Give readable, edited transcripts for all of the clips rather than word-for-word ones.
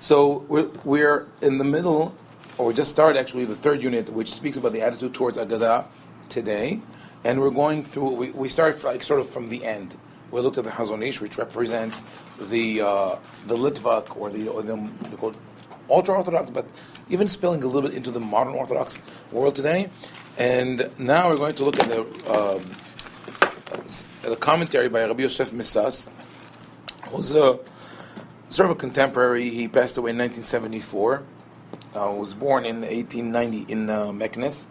So we're in the middle, or we just started actually the third unit, which speaks about the attitude towards Aggadah today, and we're going through. We started sort of from the end. We looked at the Chazon Ish, which represents the Litvak or the called ultra-Orthodox, but even spilling a little bit into the modern Orthodox world today. And now we're going to look at the commentary by Rabbi Yosef Misas, who's a sort of a contemporary. He passed away in 1974. Was born in 1890 in Meknes,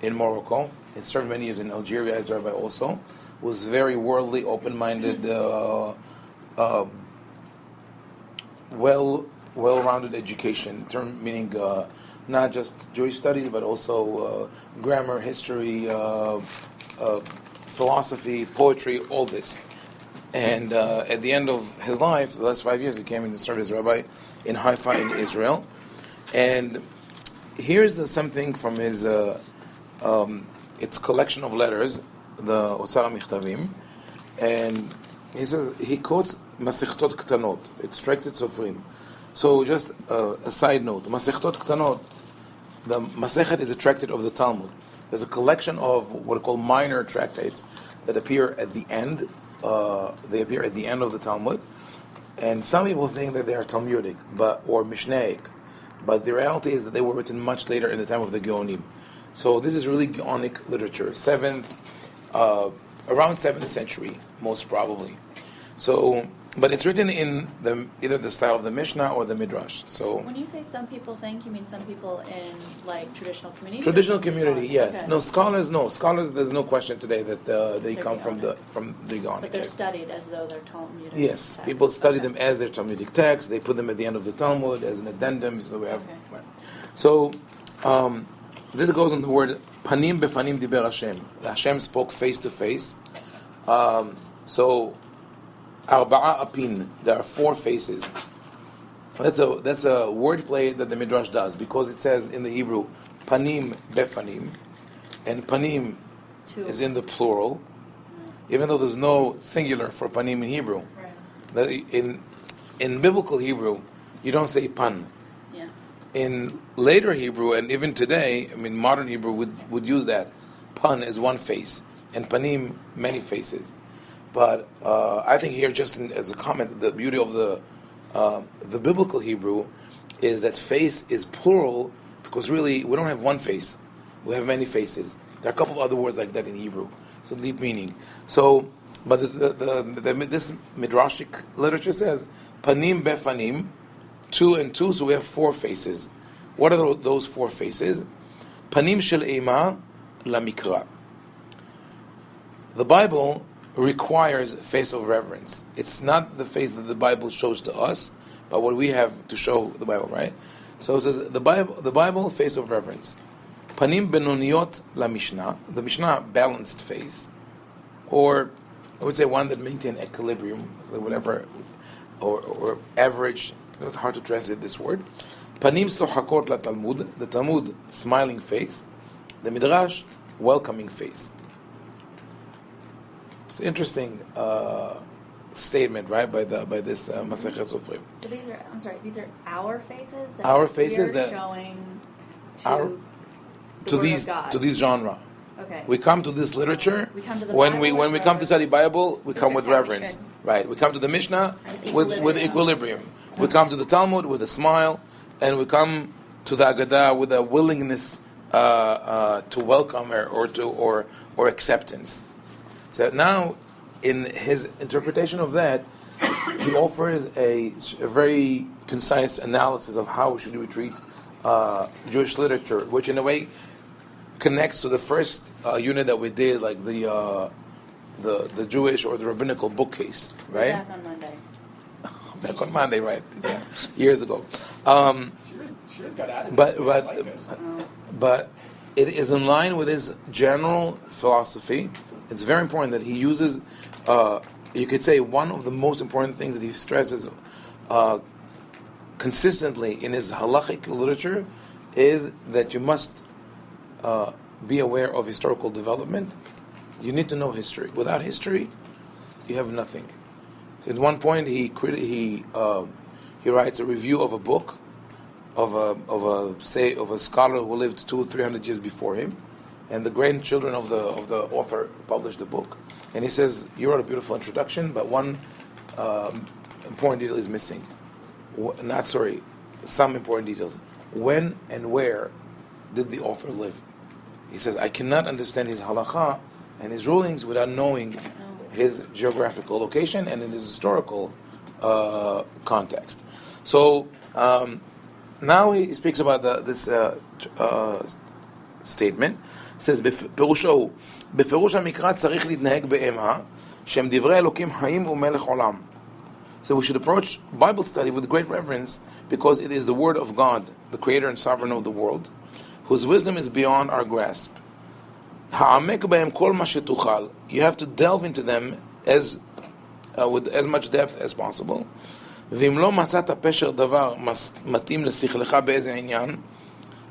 in Morocco. He served many years in Algeria as Rabbi also. Was very worldly, open-minded, well-rounded education, meaning not just Jewish studies, but also grammar, history, philosophy, poetry, all this. And at the end of his life, the last 5 years, he came in to serve as rabbi in Haifa in Israel. And here's something from his its collection of letters, the Otzar Michtavim, and he says he quotes Masechtot Ktanot, extracted Sofrim. So just a side note, Masechtot Ktanot, the Masechet is a tractate of the Talmud. There's a collection of what are called minor tractates that appear at the end. They appear at the end of the Talmud, and some people think that they are Talmudic, or Mishnaic, but the reality is that they were written much later in the time of the Geonim. So this is really Gaonic literature, around 7th century, most probably. So, but it's written in either the style of the Mishnah or the Midrash. So when you say some people think, you mean some people in like traditional community? Traditional community, yes. Okay. No scholars. There's no question today that they come from the Gaonic. But they're studied as though they're Talmudic. Yes, texts. people study them as their Talmudic texts. They put them at the end of the Talmud as an addendum. So we have. Okay. Right. So this goes on the word panim befanim diber Hashem. Hashem spoke face to face. So arba'a apin. There are 4 faces. That's a wordplay that the Midrash does, because it says in the Hebrew panim befanim, and panim is in the plural, even though there's no singular for panim in Hebrew. Right. In biblical Hebrew, you don't say pan. Yeah. In later Hebrew, and even today, modern Hebrew would use that. Pan is one face, and panim, many faces. But I think here, just as a comment, the beauty of the biblical Hebrew is that face is plural, because really we don't have one face, we have many faces. There are a couple of other words like that in Hebrew, so deep meaning. So, but this midrashic literature says panim befanim, 2 and 2, so we have 4 faces. What are those 4 faces? Panim shel ema lamikra. The Bible requires face of reverence. It's not the face that the Bible shows to us, but what we have to show the Bible, right? So it says the Bible face of reverence. Panim benoniot la Mishnah. The Mishnah balanced face, or I would say one that maintained equilibrium, whatever, or average. It's hard to translate this word. Panim sohakot la Talmud. The Talmud smiling face. The Midrash welcoming face. It's an interesting statement, right, by this Masechet Sofrim. So these are our faces that our faces we're that showing to these genre. Okay. We come to this literature. We come to the when Bible we come to study Bible, we come with reverence, protection. right? We come to the Mishnah with equilibrium. We come to the Talmud with a smile, and we come to the Aggadah with a willingness to welcome or acceptance. So now, in his interpretation of that, he offers a very concise analysis of how should we treat Jewish literature, which in a way connects to the first unit that we did, like the Jewish or the rabbinical bookcase, right? Back on Monday. Back on Monday, right? Yeah, years ago. But it is in line with his general philosophy. It's very important that he uses, you could say, one of the most important things that he stresses consistently in his halachic literature is that you must be aware of historical development. You need to know history. Without history, you have nothing. So at one point, he he writes a review of a book of a scholar who lived 200-300 years before him, and the grandchildren of the author published the book. And he says, you wrote a beautiful introduction, but one important detail is missing. Some important details. When and where did the author live? He says, I cannot understand his halakha and his rulings without knowing his geographical location and in his historical context. So now he speaks about this statement. He says, בפירושו, בפירוש המקרא צריך להתנהג באמה, שהם דברי אלוקים חיים ומלך עולם. So we should approach Bible study with great reverence because it is the word of God, the creator and sovereign of the world, whose wisdom is beyond our grasp. העמק בהם כל מה שתוכל. You have to delve into them with as much depth as possible. ואם לא מצאת פשר דבר מתאים לשכלך באיזה עניין,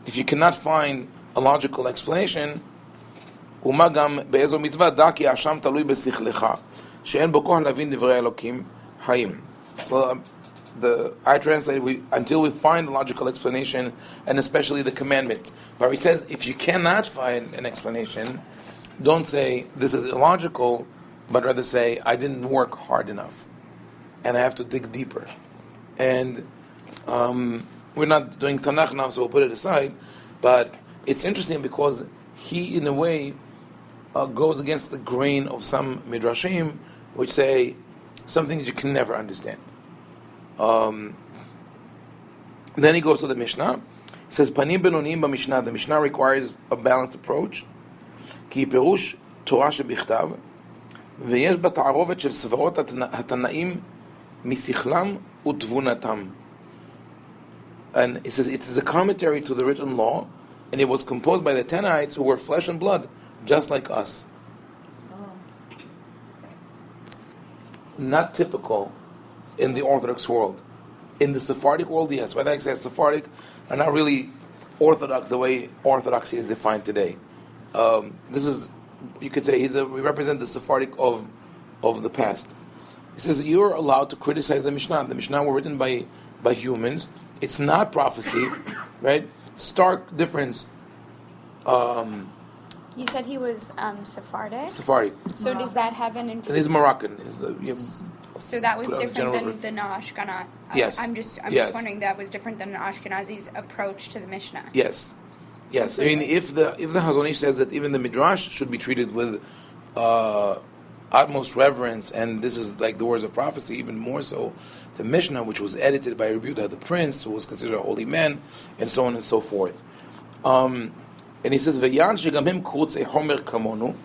if you cannot find a logical explanation, ומה גם באיזו מצווה דע כי האשם תלוי בשכלך, שאין בו כוח להבין דברי אלוקים חיים. So I translate until we find a logical explanation, and especially the commandment. But he says, if you cannot find an explanation, don't say this is illogical, but rather say I didn't work hard enough, and I have to dig deeper. And we're not doing Tanakh now, so we'll put it aside. But it's interesting because he, in a way, goes against the grain of some midrashim, which say some things you can never understand. Then he goes to the Mishnah. He says, Panim Benonim b'Mishnah. The Mishnah requires a balanced approach. כי פירוש תורה שבכתב, ויש בה תערובת של סברות התנאים משכלם ותבונתם. And it says it is a commentary to the written law, and it was composed by the Tannaites who were flesh and blood, just like us. Not typical in the Orthodox world. In the Sephardic world, yes. Whether I say Sephardic are not really Orthodox the way Orthodoxy is defined today. This is, you could say, we represent the Sephardic of the past. He says you're allowed to criticize the Mishnah. The Mishnah were written by humans. It's not prophecy, right? Stark difference. You said he was Sephardic? Sephardic. So does that have an... And he's Moroccan. So that was different than the Ashkenazi. Yes. I'm just wondering, that was different than Ashkenazi's approach to the Mishnah. Yes. I mean, if the Hazon Ish says that even the Midrash should be treated with utmost reverence, and this is like the words of prophecy, even more so, the Mishnah, which was edited by Rabbi the prince, who was considered a holy man, and so on and so forth. And he says, "V'yan shegam hem kurtzei homer kamonu."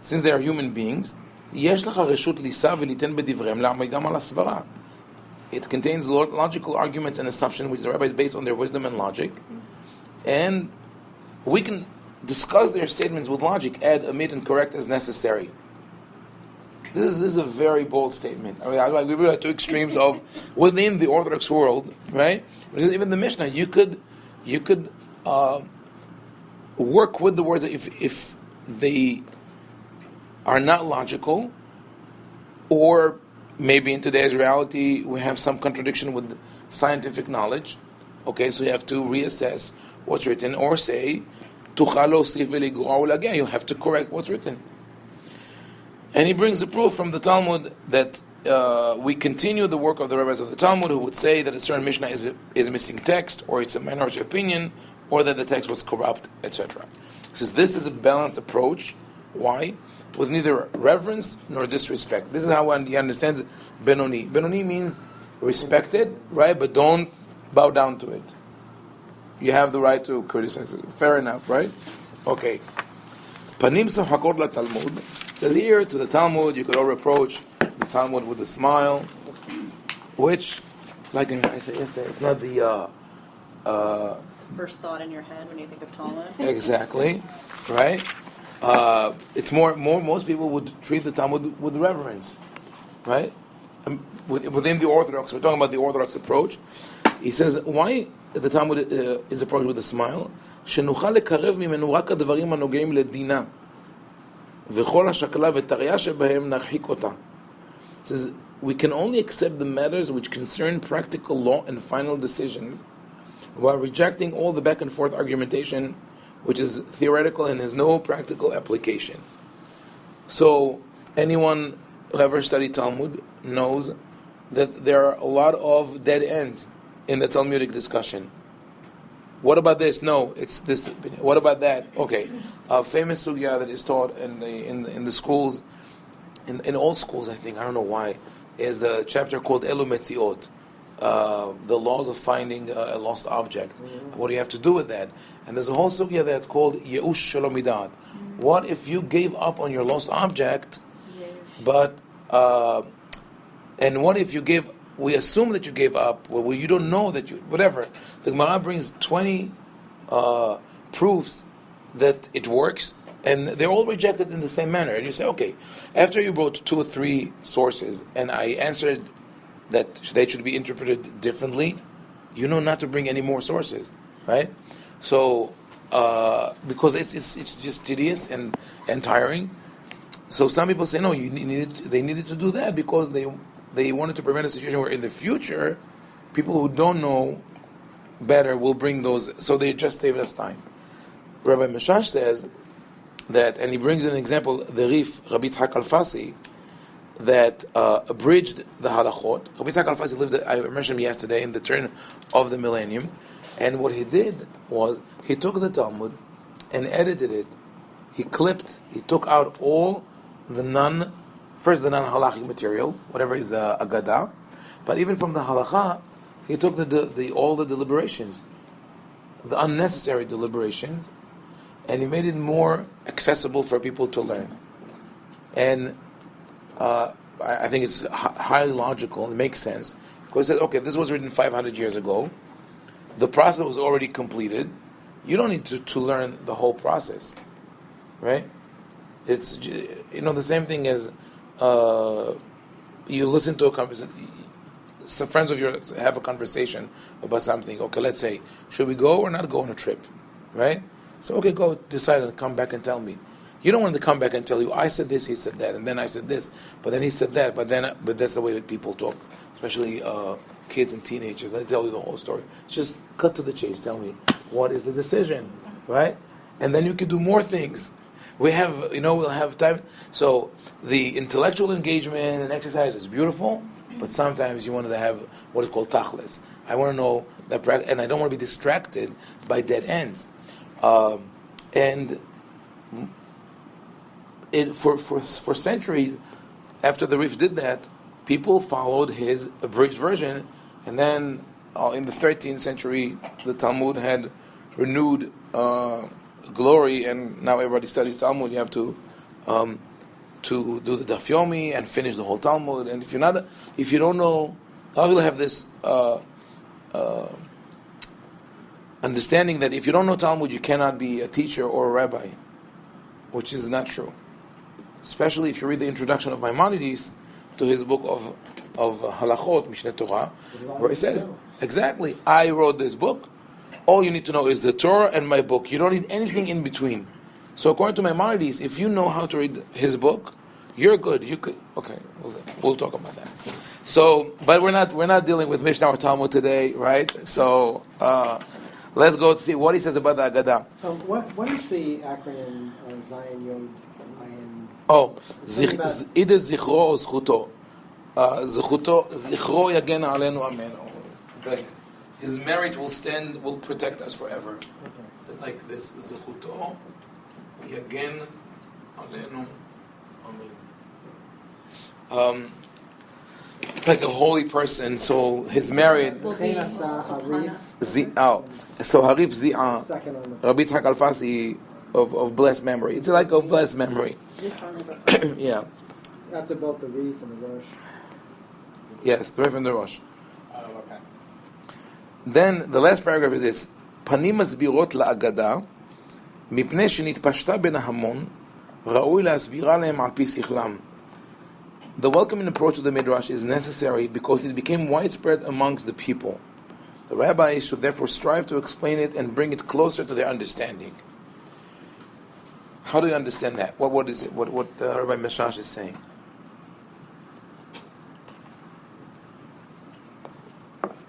Since they are human beings, yesh lecha reshut lisa v'liten b'divrem la'amidam al hasvara. It contains logical arguments and assumptions which the rabbis base on their wisdom and logic, and we can discuss their statements with logic, add, omit, and correct as necessary. This is a very bold statement. I mean, we really have two extremes of within the Orthodox world, right? Even the Mishnah, you could work with the words if they are not logical, or maybe in today's reality we have some contradiction with scientific knowledge. Okay, so you have to reassess what's written, or say, you have to correct what's written. And he brings the proof from the Talmud that we continue the work of the rabbis of the Talmud, who would say that a certain Mishnah is missing text, or it's a minority opinion, or that the text was corrupt, etc. He says this is a balanced approach. Why? With neither reverence nor disrespect. This is how he understands Benoni. Benoni means respected, right? But don't bow down to it. You have the right to criticize it. Fair enough, right? Okay. Panim Sahakot la Talmud says here to the Talmud, you could all reproach the Talmud with a smile, which, like I said yesterday, it's not the First thought in your head when you think of Talmud. Exactly, right? It's more. Most people would treat the Talmud with reverence, right? Within the Orthodox, we're talking about the Orthodox approach. He says, why the Talmud is approached with a smile? שנוכל לקרב ממנו רק הדברים הנוגעים לדינה, וכל השקלה וטריה שבהם נרחיק אותה. He says, we can only accept the matters which concern practical law and final decisions, while rejecting all the back and forth argumentation, which is theoretical and has no practical application. So, anyone who ever studied Talmud knows that there are a lot of dead ends in the Talmudic discussion. What about this? No, it's this. What about that? Okay, a famous sugya that is taught in the schools, in all schools, I think. I don't know why. Is the chapter called Elu Metziot, the laws of finding a lost object. What do you have to do with that? And there's a whole sugya that's called Yeush Shalom Midad. What if you gave up on your lost object, but and what if you gave? We assume that you gave up. Well, you don't know that you whatever. The Gemara brings 20 proofs that it works, and they're all rejected in the same manner. And you say, okay, after you brought 2 or 3 sources, and I answered that they should be interpreted differently, you know not to bring any more sources, right? So because it's just tedious and tiring. So some people say no, they needed to do that because they wanted to prevent a situation where in the future people who don't know better will bring those. So they just saved us time. Rabbi Meshash says that, and he brings an example, the Rif, Rabbi Yitzhak Alfasi, that abridged the halachot. Rabbi Yitzhak Alfasi lived, I mentioned him yesterday, in the turn of the millennium. And what he did was, he took the Talmud and edited it. He took out all the non-halachic material, whatever is Aggadah. But even from the halacha, he took all the deliberations, the unnecessary deliberations, and he made it more accessible for people to learn. And I think it's highly logical. It makes sense because it says, okay, this was written 500 years ago. The process was already completed. You don't need to learn the whole process, right? It's the same thing as you listen to a conversation. Some friends of yours have a conversation about something. Okay, let's say, should we go or not go on a trip, right? So okay, go decide and come back and tell me. You don't want to come back and tell you, I said this, he said that, and then I said this, but then he said that, but that's the way that people talk, especially kids and teenagers. They tell you the whole story. Just cut to the chase. Tell me, what is the decision, right? And then you can do more things. We'll have time. So the intellectual engagement and exercise is beautiful, but sometimes you want to have what is called tachlis. I want to know that, and I don't want to be distracted by dead ends. For centuries, after the Rif did that, people followed his abridged version, and then in the 13th century, the Talmud had renewed glory, and now everybody studies Talmud. You have to do the Daf Yomi and finish the whole Talmud. And if you don't know, a lot of people have this understanding that if you don't know Talmud, you cannot be a teacher or a rabbi, which is not true. Especially if you read the introduction of Maimonides to his book of Halachot, Mishneh Torah, where he says, exactly, I wrote this book. All you need to know is the Torah and my book. You don't need anything in between. So according to Maimonides, if you know how to read his book, you're good. You could. Okay, we'll talk about that. So, but we're not dealing with Mishnah or Talmud today, right? So let's go see what he says about the Aggadah. What is the acronym Zion Yod Ayin? Oh, Ida Zichro or Zchuto. Zichro Yagen Alenu Amen. Like his merit will protect us forever. Okay. Like this, Zchuto Yagen Alenu Amen. Like a holy person, so his merit. So Harif Zi'ah, Rabbi Yitzhak Alfasi of blessed memory. It's like of blessed memory. Yeah. After both the Reef and the Rosh. Yes, the Reef and the Rosh. Okay. Then the last paragraph is this: Panim masbirot la'agada, mipnei shenitpashta ben hamon, ra'ui la'asbira lehem al pi sichlam. The welcoming approach of the Midrash is necessary because it became widespread amongst the people. The rabbis should therefore strive to explain it and bring it closer to their understanding. How do you understand that? What is it? What Rabbi Meshash is saying?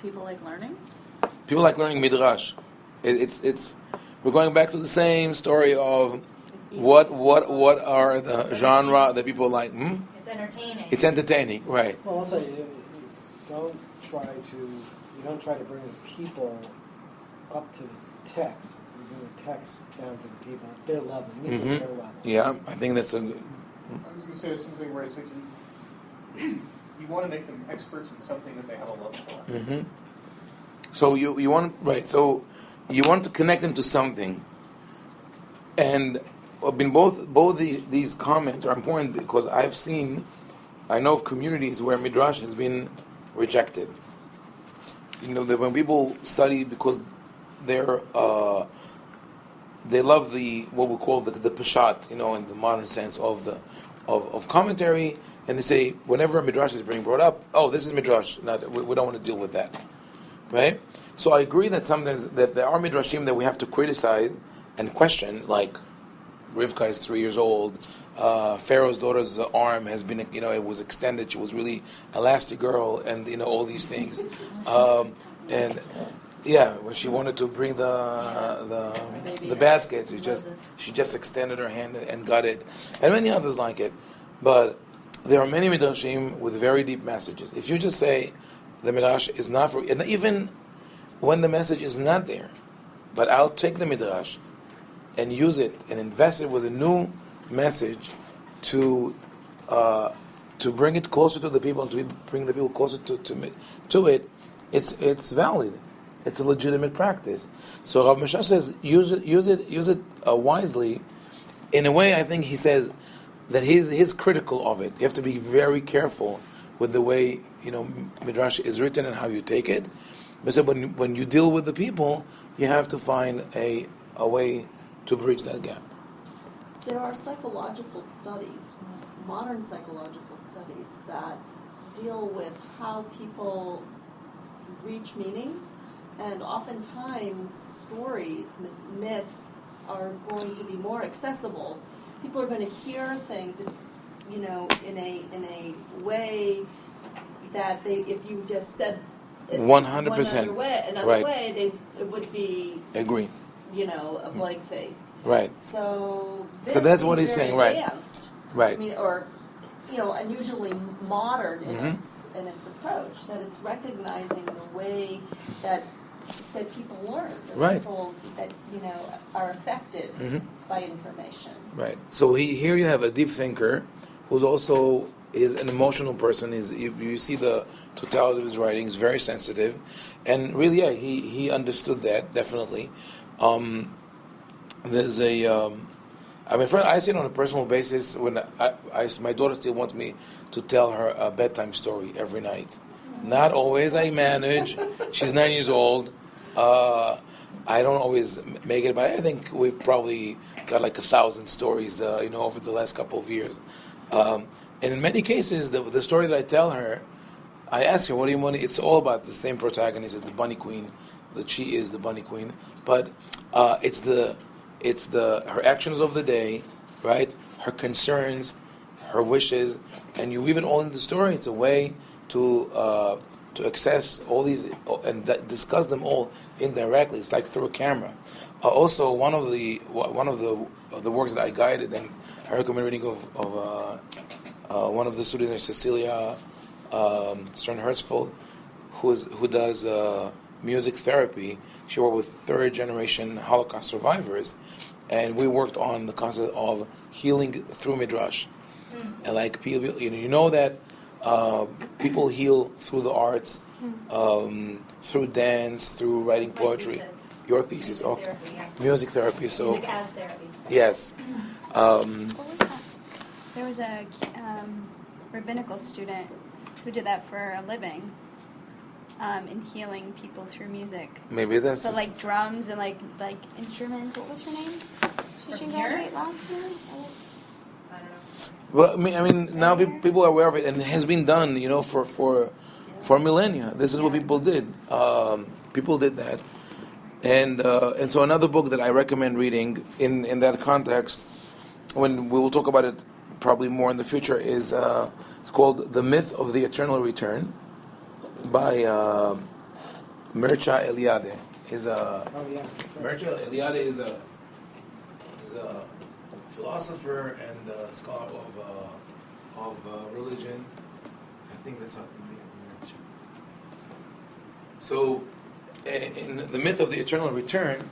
people like learning? People like learning Midrash. It's we're going back to the same story of what are the genre that people like. It's entertaining. It's entertaining, right? Well, also, you don't try to bring the people up to the text. You bring the text down to the people at their level. You need to their level. Yeah, I think that's a good. I was going to say something where it's like you want to make them experts in something that they have a love for. So you want So you want to connect them to something, and both these comments are important because I know of communities where Midrash has been rejected. You know that when people study because they love what we call the Peshat, in the modern sense of commentary, and they say whenever a Midrash is being brought up, oh, this is Midrash, we don't want to deal with that, right? So I agree that sometimes that there are Midrashim that we have to criticize and question, like Rivka is 3 years old, Pharaoh's daughter's arm has been, it was extended, she was really elastic girl, and all these things, and yeah, when she wanted to bring the basket, she just extended her hand and got it, and many others like it. But there are many midrashim with very deep messages. If you just say the midrash is not for, and even when the message is not there, but I'll take the midrash and use it and invest it with a new message to bring it closer to the people and to bring the people closer to it, it's valid. It's a legitimate practice. So Rav Moshe says, use it wisely. In a way, I think he says that he's critical of it. You have to be very careful with the way Midrash is written and how you take it. But so when you deal with the people, you have to find a way to bridge that gap. There are psychological studies, modern psychological studies, that deal with how people reach meanings. And oftentimes, stories, myths are going to be more accessible. People are going to hear things, in a way that if you just said it 100%. another way, it would be Agree. A blank face. Right. So that's what he's saying, right? Advanced. Right. I mean, or unusually modern in its approach, that it's recognizing the way that people learn, right. People that are affected by information. Right. So here you have a deep thinker who's also is an emotional person. You see the totality of his writings, very sensitive, and really, yeah, he understood that definitely. There's I see it on a personal basis when my daughter still wants me to tell her a bedtime story every night. Not always I manage. She's 9 years old. I don't always make it, but I think we've probably got like 1,000 stories, over the last couple of years. And in many cases, the story that I tell her, I ask her, "What do you want?" It's all about the same protagonist as the bunny queen. That she is the bunny queen, but it's her actions of the day, right? Her concerns, her wishes, and you weave it all in the story. It's a way to access all these and discuss them all indirectly. It's like through a camera. Also, one of the works that I guided, and I recommend reading of one of the students, Cecilia Stern-Hertzfeld, who does music therapy. She worked with third-generation Holocaust survivors, and we worked on the concept of healing through Midrash. And like people, that people heal through the arts, through dance, through writing poetry. Thesis. Your thesis, okay. Therapy, yeah. Music therapy. So Music as therapy. yes. What was that? There was a rabbinical student who did that for a living, in healing people through music. Maybe that's So like drums and like instruments. What was her name? Did she From here? graduate last year? I don't know. well. I mean, now people are aware of it, and it has been done. For millennia. This is what people did. People did that, and so another book that I recommend reading in that context, when we will talk about it probably more in the future, is it's called "The Myth of the Eternal Return" by Mircea Eliade is a Oh, yeah. Mircea Eliade is a philosopher and a scholar of religion. I think that's how. So, in the myth of the eternal return,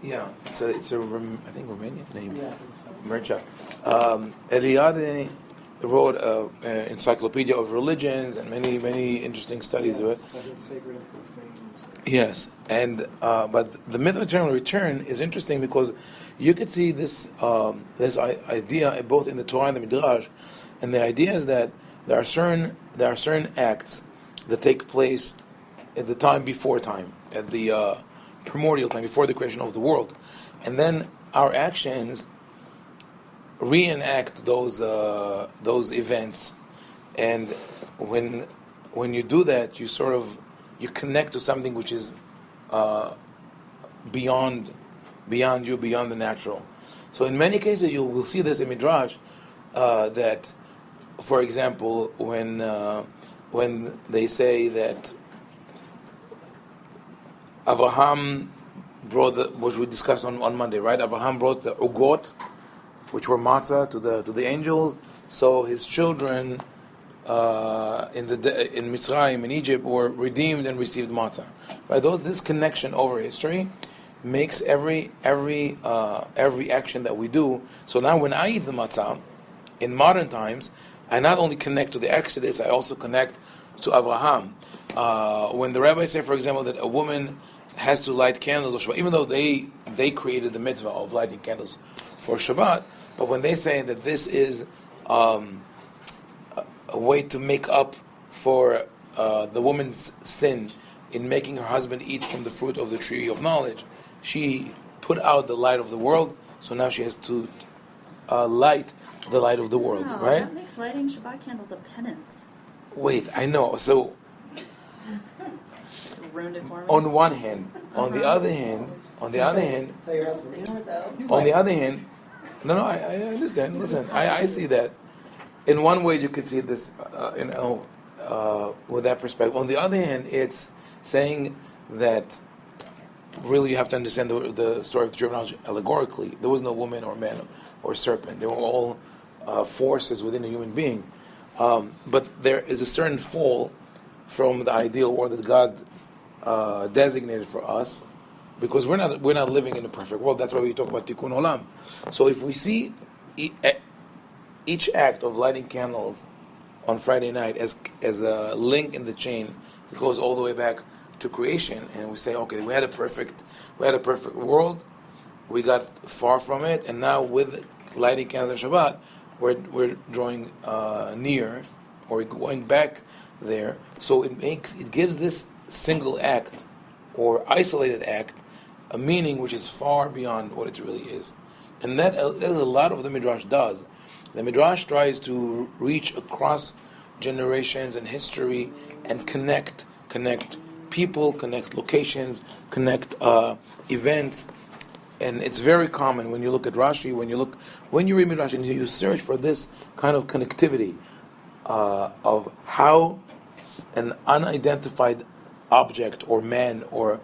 yeah, it's a I think Romanian name, Yeah, I think so. Mircea. Eliade wrote an encyclopedia of religions and many interesting studies of it. Sacred and profane. Yes, and but the myth of eternal return is interesting because you could see this idea both in the Torah and the Midrash, and the idea is that there are certain acts that take place at the time before time, at the primordial time before the creation of the world, and then our actions reenact those events, and when you do that, you connect to something which is beyond you, beyond the natural. So in many cases, you will see this in Midrash that, for example, when they say that Abraham brought which we discussed on Monday, right? Abraham brought the ugot, which were matzah, to the angels. So his children in Mitzrayim, in Egypt, were redeemed and received matzah. Right? This connection over history makes every action that we do. So now, when I eat the matzah in modern times, I not only connect to the Exodus, I also connect to Abraham. When the rabbis say, for example, that a woman has to light candles on Shabbat, even though they created the mitzvah of lighting candles for Shabbat, but when they say that this is a way to make up for the woman's sin in making her husband eat from the fruit of the tree of knowledge, she put out the light of the world, so now she has to light the light of the world, Wow, right? That makes lighting Shabbat candles a penance. Wait, I know. So Ruined it for me. on one hand, on the other hand, Tell your husband. on the other hand, no, I understand. Listen, I see that. In one way, you could see this, with that perspective. On the other hand, it's saying that really you have to understand the story of the tree of knowledge allegorically. There was no woman or man or serpent. They were all forces within a human being. But there is a certain fall from the ideal world that God designated for us, because we're not living in a perfect world. That's why we talk about tikkun olam. So if we see each act of lighting candles on Friday night as a link in the chain that goes all the way back to creation, and we say, okay, we had a perfect world, we got far from it, and now with lighting candles on Shabbat, we're drawing near, or we're going back there. So it gives this single act or isolated act a meaning which is far beyond what it really is, and that's a lot of the Midrash does. The Midrash tries to reach across generations and history and connect people, connect locations, connect events, and it's very common when you look at Rashi, when you read Midrash and you search for this kind of connectivity of how an unidentified object or man or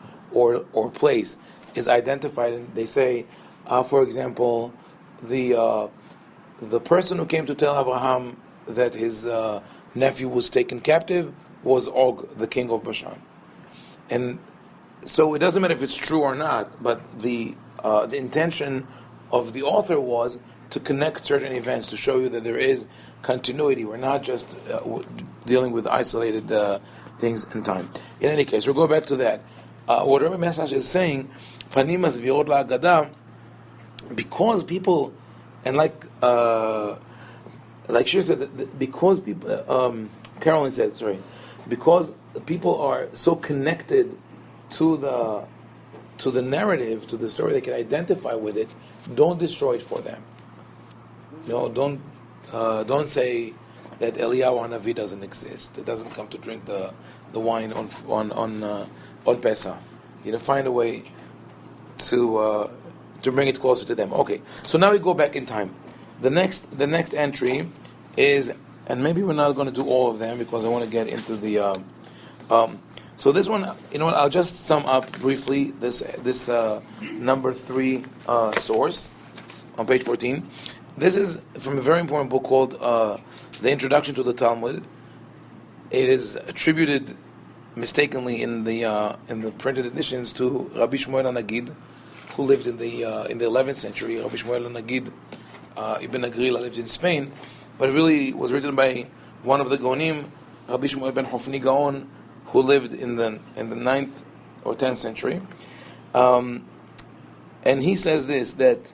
place is identified, and they say, for example, the person who came to tell Abraham that his nephew was taken captive was Og, the king of Bashan. And so it doesn't matter if it's true or not, but the intention of the author was to connect certain events, to show you that there is continuity. We're not just dealing with isolated things in time. In any case, we'll go back to that. What Rabbi Message is saying, Panimas v'od la'Aggadah, because people, and like Shir said, because people, Carolyn said, sorry, because people are so connected to the narrative, to the story, they can identify with it. Don't destroy it for them. No, don't say that Eliyahu Hanavi doesn't exist. It doesn't come to drink the wine on Pesach. Find a way to bring it closer to them. Okay, so now we go back in time. The next entry is, and maybe we're not going to do all of them because I want to get into the So this one, you know what? I'll just sum up briefly this number 3 source on page 14. This is from a very important book called The Introduction to the Talmud. It is attributed mistakenly in the printed editions to Rabbi Shmuel HaNagid, who lived in the 11th century. Rabbi Shmuel HaNagid Ibn Agrila lived in Spain, but it really was written by one of the Gaonim, Rabbi Shmuel ben Hofni Gaon, who lived in the 9th or 10th century. And he says this, that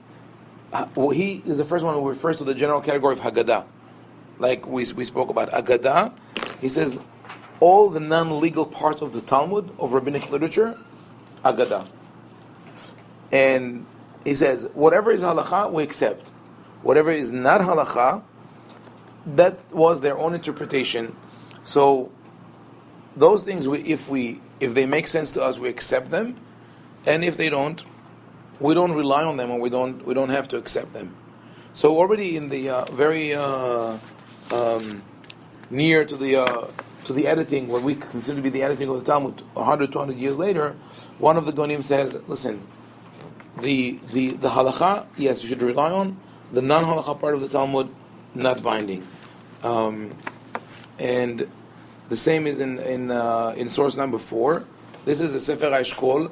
he is the first one who refers to the general category of Aggadah. Like we spoke about Aggadah, he says all the non-legal parts of the Talmud, of rabbinic literature, Aggadah. And he says, whatever is halakha, we accept. Whatever is not halakha, that was their own interpretation. So those things, if they make sense to us, we accept them, and if they don't, we don't rely on them, or we don't have to accept them. So already in the very near to the editing, what we consider to be the editing of the Talmud, 100, 200 years later, one of the Gonim says, listen, the halakha, yes, you should rely on. The non-halakha part of the Talmud, not binding. And the same is in source number 4. This is the Sefer HaEshkol,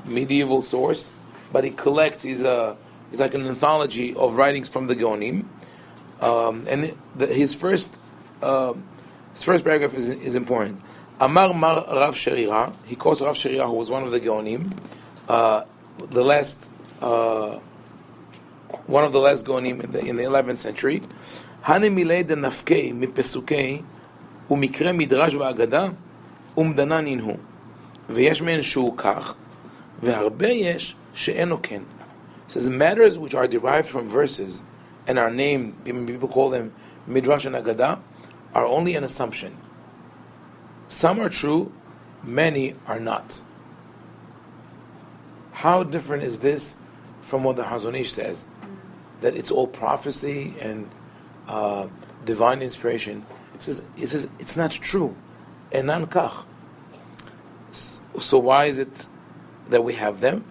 medieval source, but he collects, he's like an anthology of writings from the Gaonim. And his first paragraph is important. Amar Mar Rav Sherira, he quotes Rav Sherira, who was one of the Gaonim, one of the last Gaonim in the 11th century. Hane milei de nafkei mipesukei umikre midrash va'agada umdana ninhu veyesh men shu kach veharbe yesh she'eno ken. Says matters which are derived from verses and are named, people call them Midrash and Aggadah, are only an assumption. Some are true, many are not. How different is this from what the Hazon Ish says? That it's all prophecy and divine inspiration. He says it's not true. Enan kach. So why is it that we have them?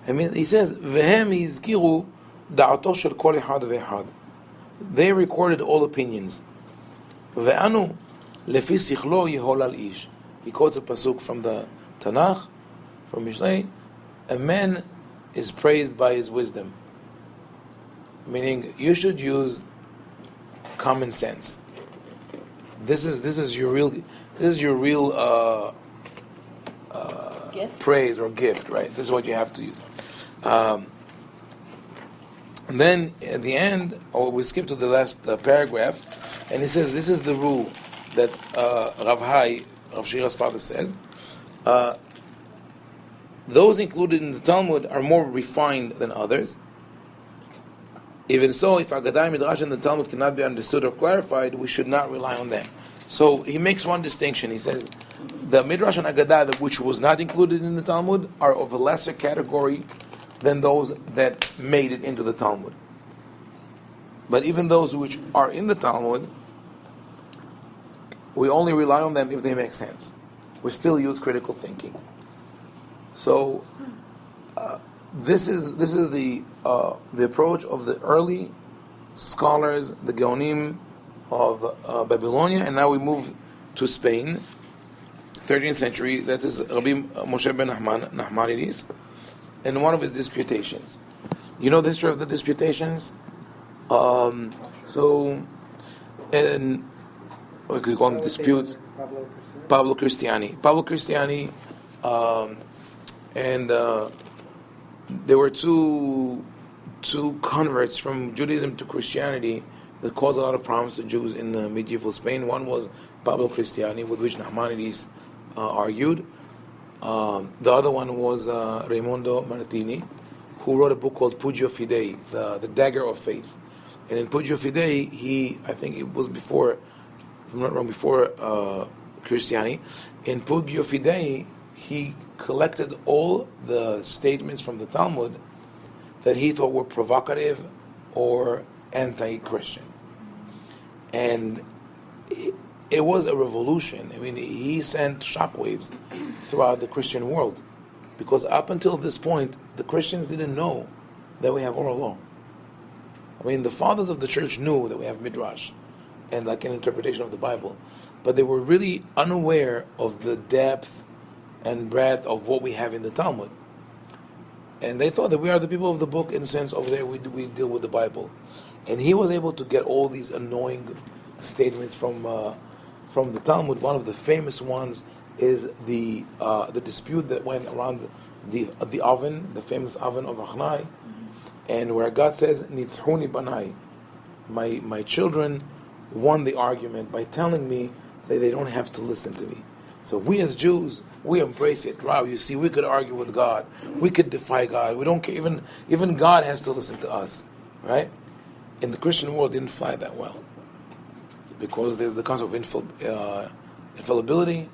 I mean, he says, Vehem yizkiru da'ato shel kol echad ve'echad. They recorded all opinions. Ve'anu lefi sichlo yehol al ish. He quotes a pasuk from the Tanakh, from Mishlei. A man is praised by his wisdom. Meaning, you should use common sense. This is your real Gift? praise or gift, right? This is what you have to use. And then at the end, we skip to the last paragraph, and he says this is the rule that Rav Shira's father says. Those included in the Talmud are more refined than others. Even so, if Aggadah, Midrash, and the Talmud cannot be understood or clarified, we should not rely on them. So he makes one distinction. He says the Midrash and Aggadah, which was not included in the Talmud, are of a lesser category than those that made it into the Talmud. But even those which are in the Talmud, we only rely on them if they make sense. We still use critical thinking. So this is the approach of the early scholars, the Gaonim of Babylonia, and now we move to Spain, 13th century. That is Rabbi Moshe ben Nachmanides, in one of his disputations. You know the history of the disputations? So, and we could call them disputes. Pablo Cristiani, and there were two converts from Judaism to Christianity that caused a lot of problems to Jews in medieval Spain. One was Pablo Cristiani, with which Nachmanides argued. The other one was Raimondo Martini, who wrote a book called Pugio Fidei, the Dagger of Faith. And in Pugio Fidei, I think it was before, if I'm not wrong, before Cristiani. In Pugio Fidei, he collected all the statements from the Talmud that he thought were provocative or anti-Christian. And it was a revolution. I mean, he sent shockwaves throughout the Christian world, because up until this point, the Christians didn't know that we have oral law. I mean, the fathers of the church knew that we have Midrash and like an interpretation of the Bible, but they were really unaware of the depth and breadth of what we have in the Talmud. And they thought that we are the people of the book in the sense over there we deal with the Bible. And he was able to get all these annoying statements from the Talmud. One of the famous ones is the dispute that went around the oven, the famous oven of Achnai, and where God says, "Nitzhuni banai," my children won the argument by telling me that they don't have to listen to me. So we as Jews, we embrace it. Wow, you see, we could argue with God, we could defy God. We don't care. Even God has to listen to us, right? In the Christian world, it didn't fly that well, because there's the concept of infallibility,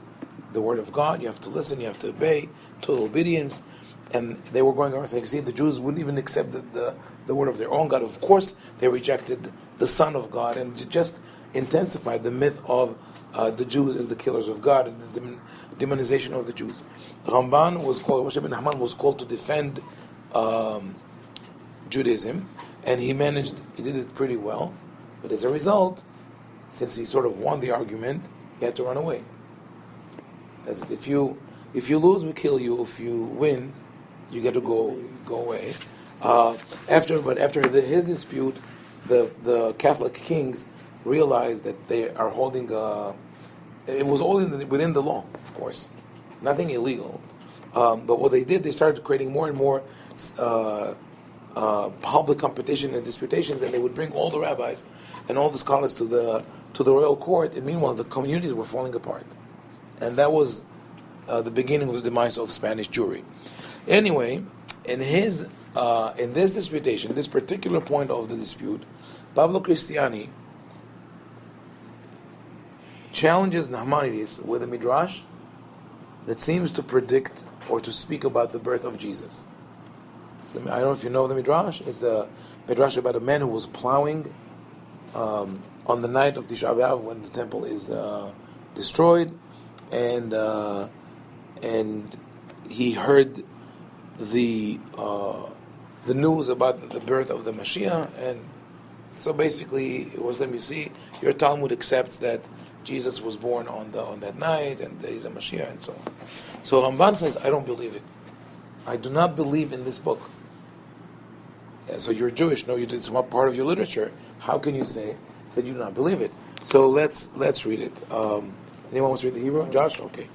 the word of God. You have to listen, you have to obey, total obedience. And they were going around saying, see, the Jews wouldn't even accept the word of their own God. Of course, they rejected the Son of God, and it just intensified the myth of the Jews as the killers of God and the demonization of the Jews. Ramban was called, Moshe ben Haman was called to defend Judaism, and he did it pretty well. But as a result, since he sort of won the argument, he had to run away. That's if you lose, we kill you. If you win, you get to go away. After his dispute, the Catholic kings realized that they are holding. It was all within the law, of course, nothing illegal. But what they did, they started creating more and more public competition and disputations, and they would bring all the rabbis and all the scholars to the royal court. And meanwhile, the communities were falling apart, and that was the beginning of the demise of Spanish Jewry. Anyway, in this disputation, this particular point of the dispute, Pablo Cristiani challenges Nachmanides with a Midrash that seems to predict or to speak about the birth of Jesus. I don't know if you know the Midrash. It's the Midrash about a man who was plowing on the night of Tisha B'Av when the temple is destroyed, and he heard the news about the birth of the Mashiach, and so basically it was, let me see, your Talmud accepts that Jesus was born on that night, and he's a Mashiach, and so on. So Ramban says, I don't believe it. I do not believe in this book. Yeah, so you're Jewish, no, you did some part of your literature. How can you say that you do not believe it? So let's read it. Anyone wants to read the Hebrew? Josh? Okay.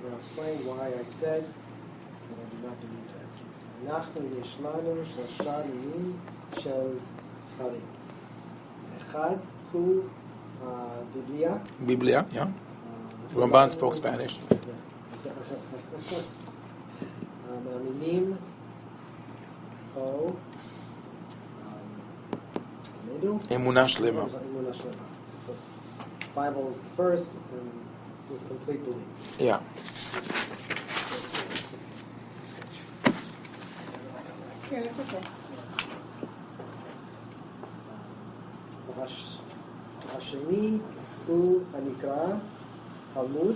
I'll explain why I said that I do not believe that. אנחנו יש לנו שלושה מינים של ספרים. אחד הוא Biblia, yeah. Ramban spoke Spanish. המינים או אמונה שלמה. So Bible is the first, and with complete belief. Yeah. Here, it's okay. השני הוא הנקרא תלמוד,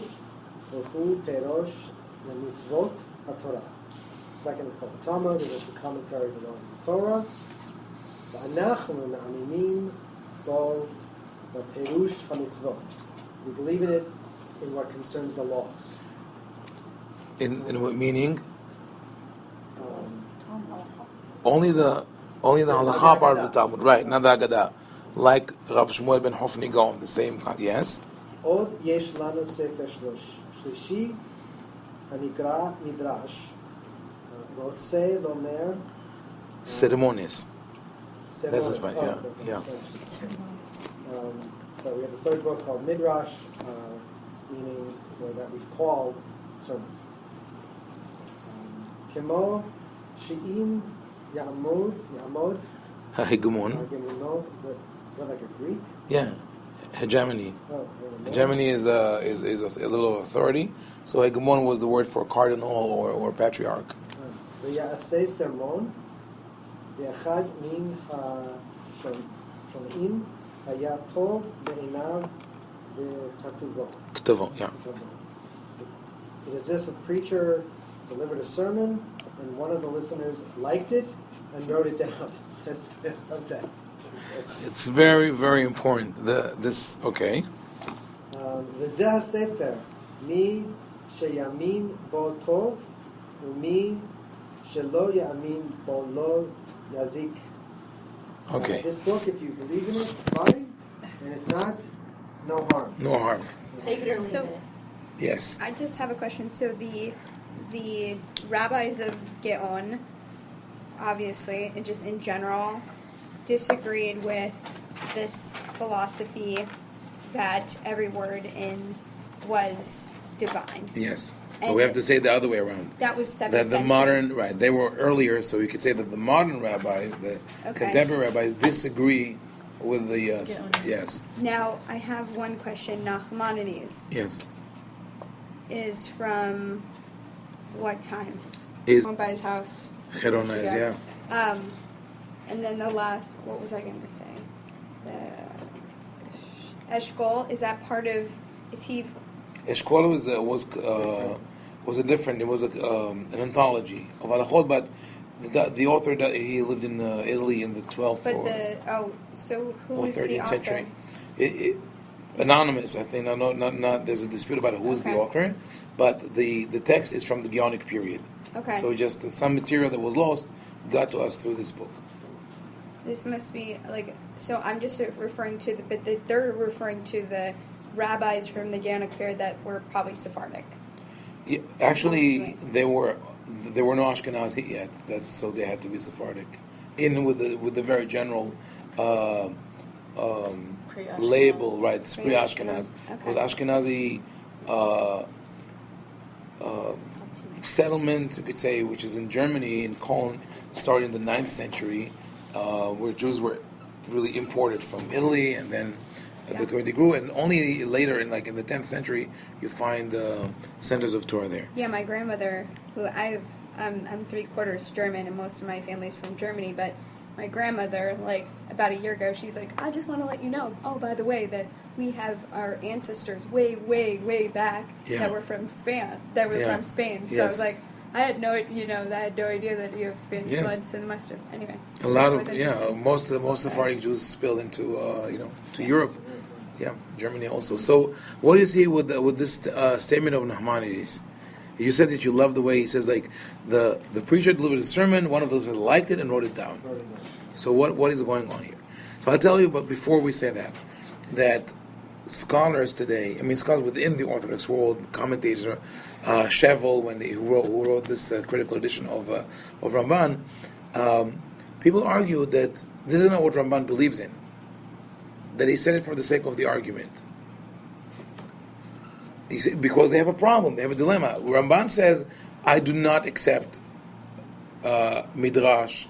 והוא פירוש למצוות התורה. Second is called the Talmud, and it's a commentary to the laws of the Torah. ואנחנו מאמינים בו בפירוש המצוות. We believe in it in what concerns the laws. In what meaning? Only the halakha part of the Talmud, right? Not the Aggadah. Like Rabbi Shmuel ben Hofni Gaon, the same kind. Yes. עוד יש לנו ספר שלישי הנקרא מדרש, רוצה לומר Ceremonies. That's his point. Yeah, yeah. So we have a third book called Midrash, meaning or that we call sermons. כמו שאם יעמוד Hegemon. Is that like a Greek? Yeah. Hegemony. Oh, Hegemony is a little authority. So hegemon was the word for cardinal or patriarch. ויעשה סרמון, ואחד מן השומעים היה טוב בעיניו וכתובו. כתובו, yeah. It is this: a preacher delivered a sermon, and one of the listeners liked it and wrote it down. Okay. It's very, very important. Okay. וזה הספר, מי שיאמין בו טוב, ומי שלא יאמין בו לא יזיק. Okay. This book, if you believe in it, fine, and if not, no harm. No harm. Take it or leave So- it. Yes. I just have a question. So the rabbis of Gaon, obviously, and just in general, disagreed with this philosophy that every word in was divine. Yes. But And we have to say the other way around. That was 7th That the century. modern, right, they were earlier, so you could say that the modern rabbis, the Okay. contemporary rabbis, disagree with the, yes, Now, I have one question. Nachmanides yes. is from what time? Is Owned by his house. Cherona is, yeah. And then the last, what was I going to say? The Eshkol, is that part of, is he, Eshkol was a different, it was an anthology of halachot, but the author, he lived in Italy in the 12th so who or is the 13th author? century. Anonymous, I think. Not. There's a dispute about who is the Okay. author, but the text is from the Gaonic period. Okay. So just some material that was lost got to us through this book. This must be so I'm just referring to they're referring to the rabbis from the Gaonic period that were probably Sephardic. Yeah, actually, there were no Ashkenazi yet. So they had to be Sephardic, with the very general label, right? It's pre-Ashkenaz. Okay. Because Ashkenazi settlement, you could say, which is in Germany, in Cologne, started in the 9th century, where Jews were really imported from Italy, and then the community grew, and only later, in the 10th century, you find centers of Torah there. Yeah, my grandmother, who I'm 3/4 German, and most of my family's from Germany, but my grandmother, about a year ago, she's like, I just want to let you know, oh, by the way, that we have our ancestors way, way, way back that were from Spain. From Spain. So I was like, I had no idea that you have Spanish blood, so it must have. Anyway. A lot of, most Sephardic Jews spilled into, to Europe. Yeah, Germany also. So what do you see with this statement of Nachmanides? You said that you love the way he says, the preacher delivered a sermon, one of those that liked it and wrote it down. So what is going on here? So I'll tell you, but before we say that scholars today, scholars within the Orthodox world, commentators, Shevel, who wrote this critical edition of Ramban, people argue that this is not what Ramban believes in, that he said it for the sake of the argument. Because they have a problem, they have a dilemma. Ramban says, I do not accept Midrash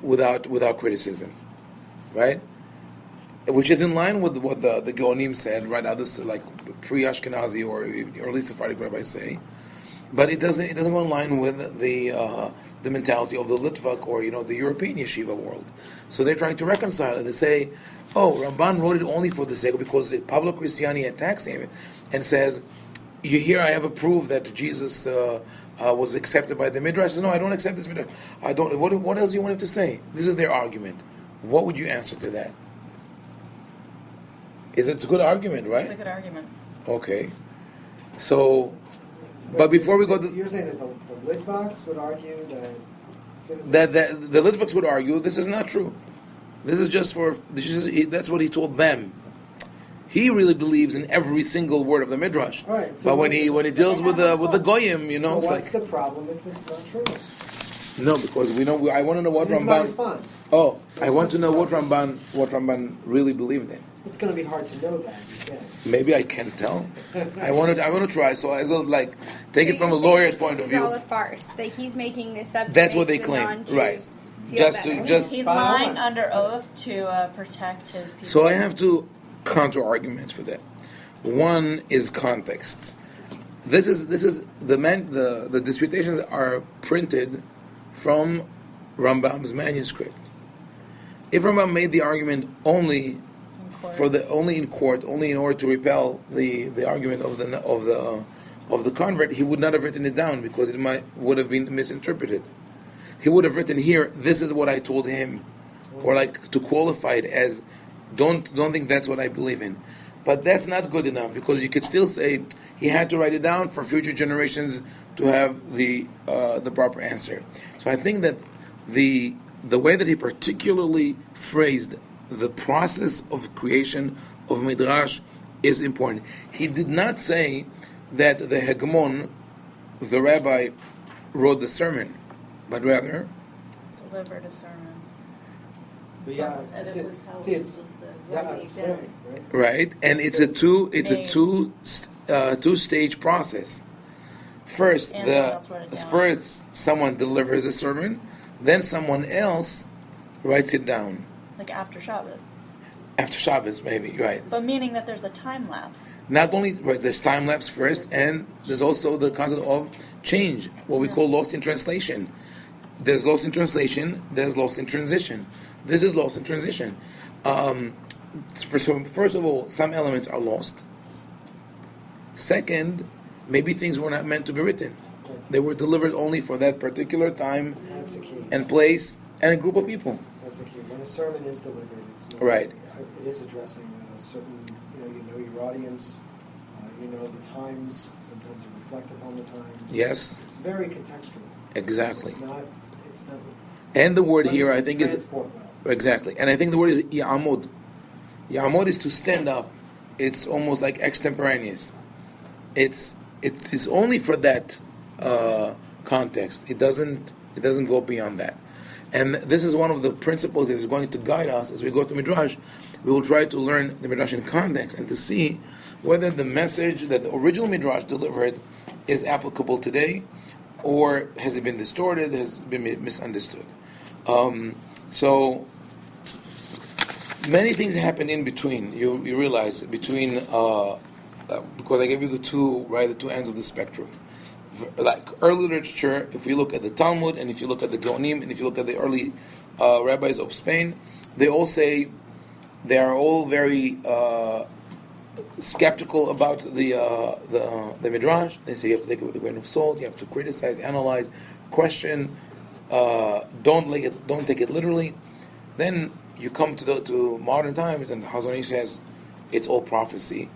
without criticism, right? Which is in line with what the Gaonim said, right? Others pre-Ashkenazi or early Sephardic rabbis say, but it doesn't go in line with the mentality of the Litvak or the European yeshiva world. So they're trying to reconcile it. They say, oh, Ramban wrote it only for the sake of, because Pablo Cristiani attacks him and says, you hear I have a proof that Jesus was accepted by the Midrash. No, I don't accept this Midrash. I don't. What else do you want him to say? This is their argument. What would you answer to that? It's a good argument, right? It's a good argument. Okay. So, but before we go to... You're saying that the Litvaks would argue that the Litvaks would argue this is not true. This is just that's what he told them. He really believes in every single word of the Midrash. All right, so but when he deals with the Goyim, so it's what's the problem if it's not true? No, because I want to know what This is my Ramban. response. Oh, I want to know what Ramban really believed in. It's going to be hard to know that. Yeah. Maybe I can tell. I want to try. So I take it from a lawyer's point of This is all view. a farce. That he's making this up. That's to what make they the claim, non-Jews right. feel Just to- better. just- He's Spot lying on. under oath to protect his people. So I have two counter arguments for that. One is context. this is the disputations are printed from Rambam's manuscript. If Rambam made the argument only only in court, only in order to repel the argument of the convert, he would not have written it down because would have been misinterpreted. He would have written here, "This is what I told him," or like to qualify it as, "Don't think that's what I believe in." But that's not good enough because you could still say he had to write it down for future generations to have the proper answer. So I think that the way that he particularly phrased the process of creation of Midrash is important. He did not say that the Hegemon, the rabbi, wrote the sermon, but rather Delivered a sermon. But yeah, And see, it was how see, it's the yeah, writing it's down. saying, right? right, and it's a two-stage process. First, And someone else wrote it down. first someone delivers a sermon, then someone else writes it down Like after Shabbos. after Shabbos, maybe, right? But meaning that there's a time lapse. Not only there's time lapse first, and there's also the concept of change, what we call lost in translation. There's lost in translation. There's lost in transition. This is lost in transition. First of all, some elements are lost. Second, maybe things were not meant to be written. They were delivered only for that particular time That's the key. and place and a group of people. That's the key. When a sermon is delivered, it's not, Right. It is addressing a certain, you know your audience, you know the times. Sometimes you reflect upon the times. Yes, It's very contextual. exactly. It's not. And the word here, I think, is transport well. exactly. And I think the word is ya'amud. Ya'amud is to stand up. It's almost like extemporaneous. It is only for that context. It doesn't go beyond that. And this is one of the principles that is going to guide us as we go to Midrash. We will try to learn the Midrash in context and to see whether the message that the original Midrash delivered is applicable today, or has it been distorted, has been misunderstood. So many things happen in between. You realize between because I gave you the two ends of the spectrum. Like early literature, if we look at the Talmud, and if you look at the Gaonim, and if you look at the early rabbis of Spain, they all say they are all very skeptical about the Midrash. They say you have to take it with a grain of salt. You have to criticize, analyze, question. Don't take it literally. Then you come to modern times, and the Hazon says it's all prophecy.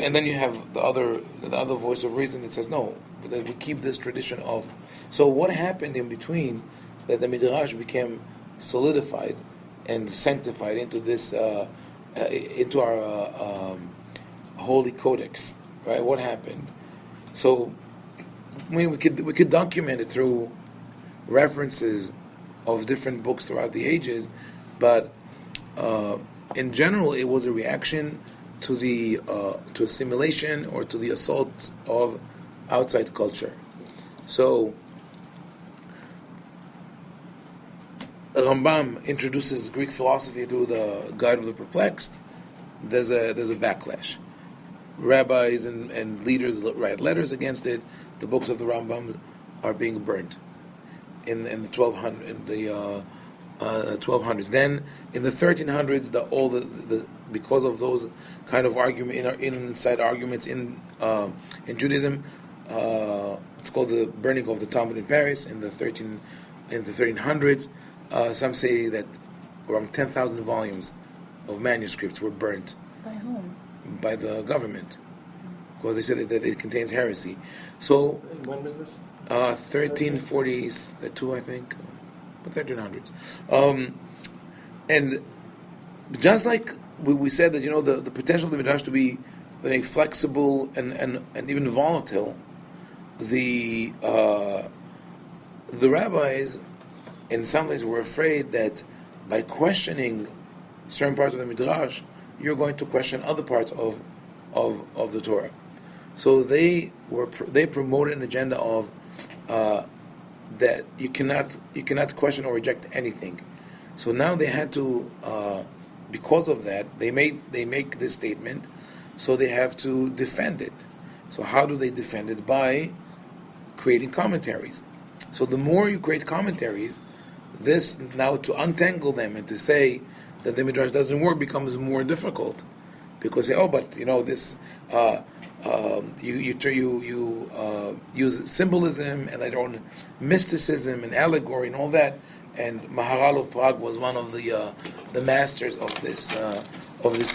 And then you have the other voice of reason that says no, that we keep this tradition of. So what happened in between that the Midrash became solidified and sanctified into this into our holy codex, right? What happened? So I mean, we could document it through references of different books throughout the ages, but in general, it was a reaction to the to assimilation or to the assault of outside culture. So Rambam introduces Greek philosophy through the Guide of the Perplexed. There's a backlash. Rabbis and leaders write letters against it. The books of the Rambam are being burnt in the 1200s. Then in the 1300s, because of those kind of inside arguments in Judaism, it's called the burning of the Talmud in Paris in the 1300s. Some say that around 10,000 volumes of manuscripts were burnt. By whom? By the government, because they said that it contains heresy. So And when was this? 1342, I think, 1300s. And just like we said that, the potential of the Midrash to be very flexible and even volatile, the rabbis in some ways were afraid that by questioning certain parts of the Midrash, you're going to question other parts of the Torah. So they promoted an agenda of that you cannot question or reject anything. So now they had to, because of that, they make this statement, so they have to defend it. So how do they defend it? By creating commentaries. So the more you create commentaries, this now to untangle them and to say that the Midrash doesn't work becomes more difficult, because but this you use symbolism and later on mysticism and allegory and all that. And Maharal of Prague was one of the masters of this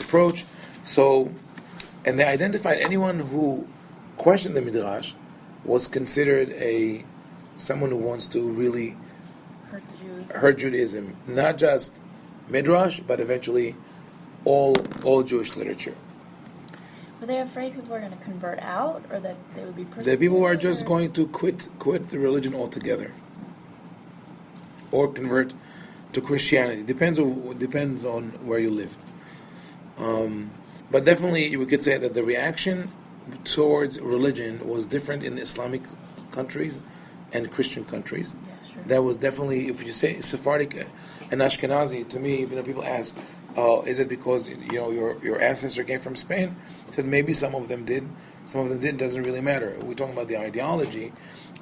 approach. So, and they identified anyone who questioned the Midrash was considered someone who wants to really hurt Judaism, not just Midrash, but eventually all Jewish literature. Were they afraid people were going to convert out, or that they would be persecuted? The people are just going to quit the religion altogether, or convert to Christianity. Depends on where you live. But definitely, we could say that the reaction towards religion was different in Islamic countries and Christian countries. Yeah, sure. That was definitely, if you say Sephardic and Ashkenazi, to me, people ask, is it because your ancestor came from Spain? I said maybe some of them did, some of them didn't. Doesn't really matter. We're talking about the ideology,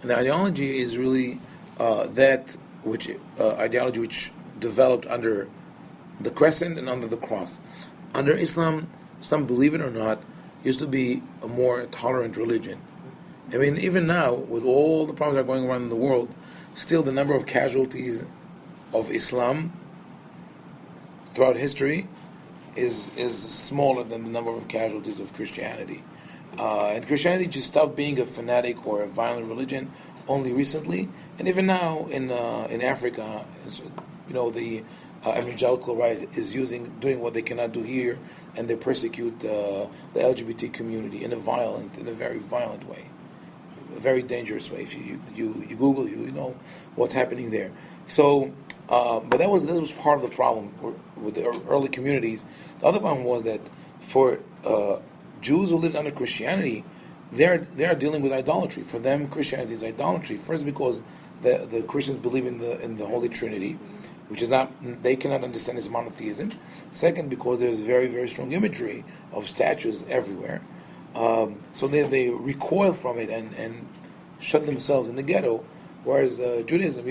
and the ideology is really ideology which developed under the crescent and under the cross. Under Islam, believe it or not, used to be a more tolerant religion. I mean, even now, with all the problems that are going around in the world, still the number of casualties of Islam throughout history is smaller than the number of casualties of Christianity. And Christianity just stopped being a fanatic or a violent religion only recently. And even now in Africa, the evangelical right is doing what they cannot do here, and they persecute the LGBT community in a very violent way, a very dangerous way. If you Google, you know what's happening there. So, but this was part of the problem with the early communities. The other problem was that for Jews who lived under Christianity, they are dealing with idolatry. For them, Christianity is idolatry. First, because the Christians believe in the Holy Trinity, which is not, they cannot understand as monotheism. Second, because there's very, very strong imagery of statues everywhere. So they recoil from it and shut themselves in the ghetto. Whereas Judaism,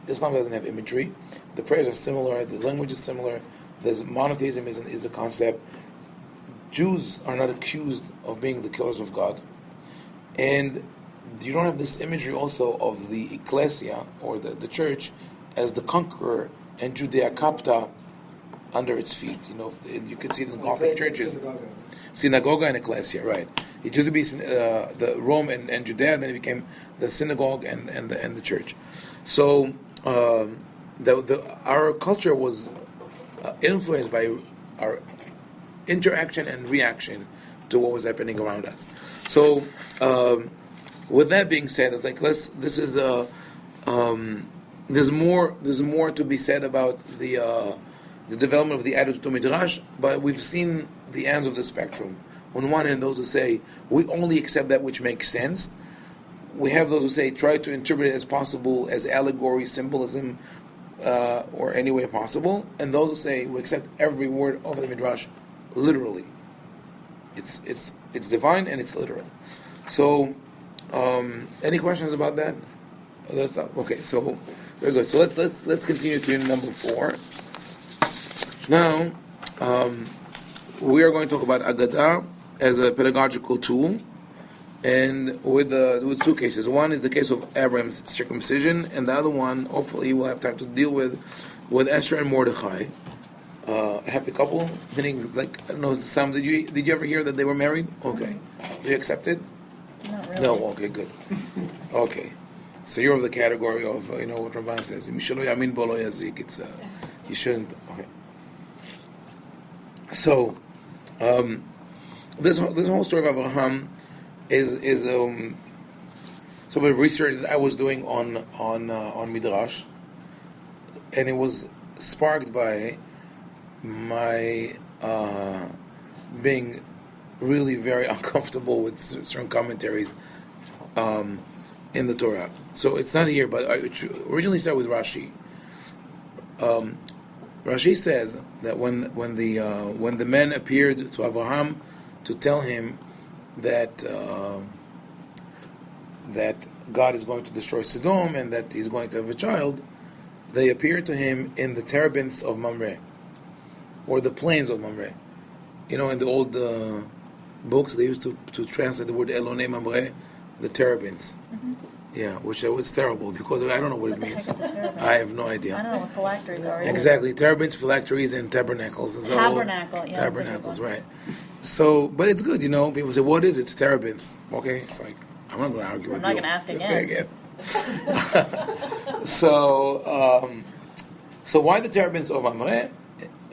Islam doesn't have imagery. The prayers are similar. The language is similar. There's monotheism is a concept. Jews are not accused of being the killers of God, and you don't have this imagery also of the ecclesia or the church as the conqueror and Judea Capta under its feet. You can see it in the Gothic churches. Synagoga and ecclesia, right? It used to be the Rome and Judea, then it became the synagogue and the church. So our culture was influenced by our interaction and reaction to what was happening around us. So with that being said, it's like there's more to be said about the development of the attitude to Midrash, but we've seen the ends of the spectrum. On one hand, those who say we only accept that which makes sense. We have those who say try to interpret it as possible, as allegory, symbolism, or any way possible, and those who say we accept every word of the Midrash literally. It's divine and it's literal. So, any questions about that? Okay, so very good. So let's continue to number 4. Now, we are going to talk about Aggadah as a pedagogical tool, and with two cases. One is the case of Abraham's circumcision, and the other one, hopefully, we'll have time to deal with Esther and Mordechai. A happy couple, meaning I don't know. Did you ever hear that they were married? Okay, do you accept it? Not really. No. Okay, good. Okay, so you're of the category of what Rabbi says. It's you shouldn't. Okay. So, this whole story of Abraham is some of the research that I was doing on Midrash, and it was sparked by my being really very uncomfortable with certain commentaries in the Torah. So it's not here, but I originally started with Rashi. Rashi says that when the men appeared to Abraham to tell him that God is going to destroy Sodom and that he's going to have a child, they appear to him in the terebinths of Mamre, or the plains of Mamre. You know, in the old books, they used to translate the word Elone Mamre, the terebinths. Mm-hmm. Yeah, which was terrible because I don't know what it means. What the heck is a terebinth? I have no idea. I don't know what phylacteries are. Exactly, terebinths, phylacteries, and tabernacles. So, Tabernacle, yeah. tabernacles, right. So, but it's good, you know. People say, what is it? It's terebinth. Okay, it's like, I'm not going to argue with you. I'm not going to ask again. So why the terebinths of Mamre?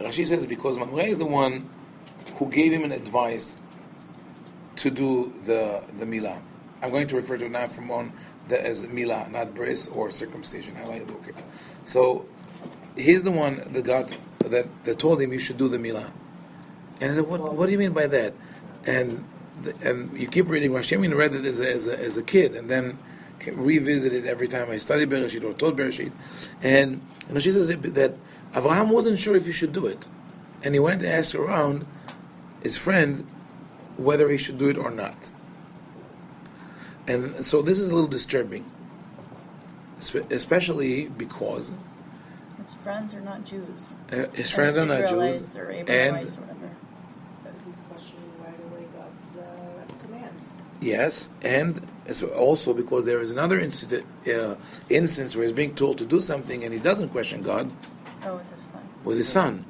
Rashi says because Mamre is the one who gave him an advice to do the milah. I'm going to refer to it now from on as milah, not bris or circumcision. I like it. Okay. So he's the one that that told him you should do the milah. And I said, what do you mean by that? And you keep reading Rashi. I mean, I read it as a kid, and then revisit it every time I study Bereshit or taught Bereshit. And Rashi says that Avraham wasn't sure if he should do it, and he went to ask around his friends whether he should do it or not. And so this is a little disturbing, especially because His friends are not Jews. His friends are not Jews, Israelites or Abrahamites or whatever. That he's questioning right away God's command. yes, and it's also because there is another instance where he's being told to do something and he doesn't question God Oh, with his son. with his son.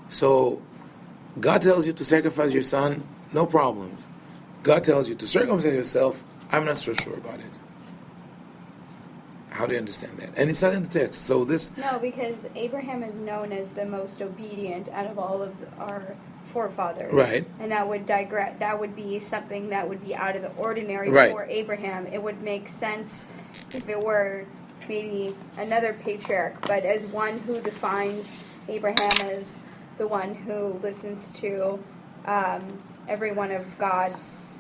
So God tells you to sacrifice your son, no problems. God tells you to circumcise yourself, I'm not so sure about it. How do you understand that? And it's not in the text. So this... No, because Abraham is known as the most obedient out of all of our forefathers. Right. And that would that would be something that would be out of the ordinary Right. for Abraham. It would make sense if it were maybe another patriarch, but as one who defines Abraham as the one who listens to every one of God's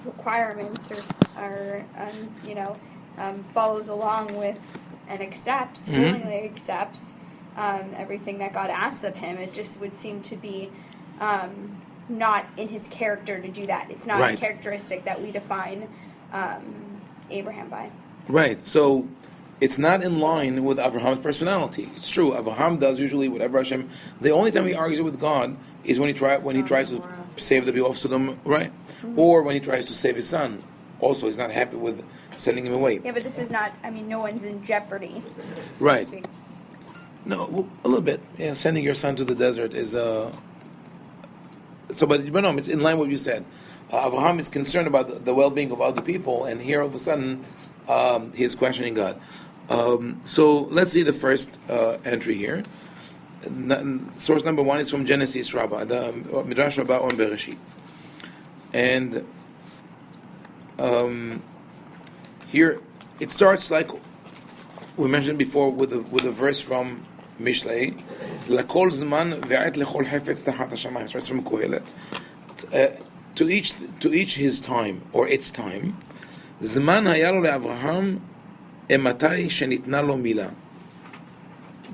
requirements or follows along with and accepts, willingly accepts everything that God asks of him. It just would seem to be not in his character to do that. It's not Right. a characteristic that we define Abraham by. Right. So it's not in line with Abraham's personality. It's true. Abraham does usually whatever Hashem... The only time he argues with God is when he tries to save the people of Sodom, right? Or when he tries to save his son. Also, he's not happy with sending him away. Yeah, but this is not, no one's in jeopardy. So Right. To speak. No, well, a little bit. Yeah, sending your son to the desert is but no, it's in line with what you said. Abraham is concerned about the well-being of other people, and here all of a sudden he's questioning God. So let's see the first entry here. Source number 1 is from Genesis Rabbah, the Midrash Rabbah on Bereshit, and here it starts like we mentioned before with a verse from Mishlei, "Lakol zman ve'et lechol hefetz tachat hashamayim." It starts from Kohelet. To each his time or its time. Zman haya lo leAvraham ematay shenitna lo milah.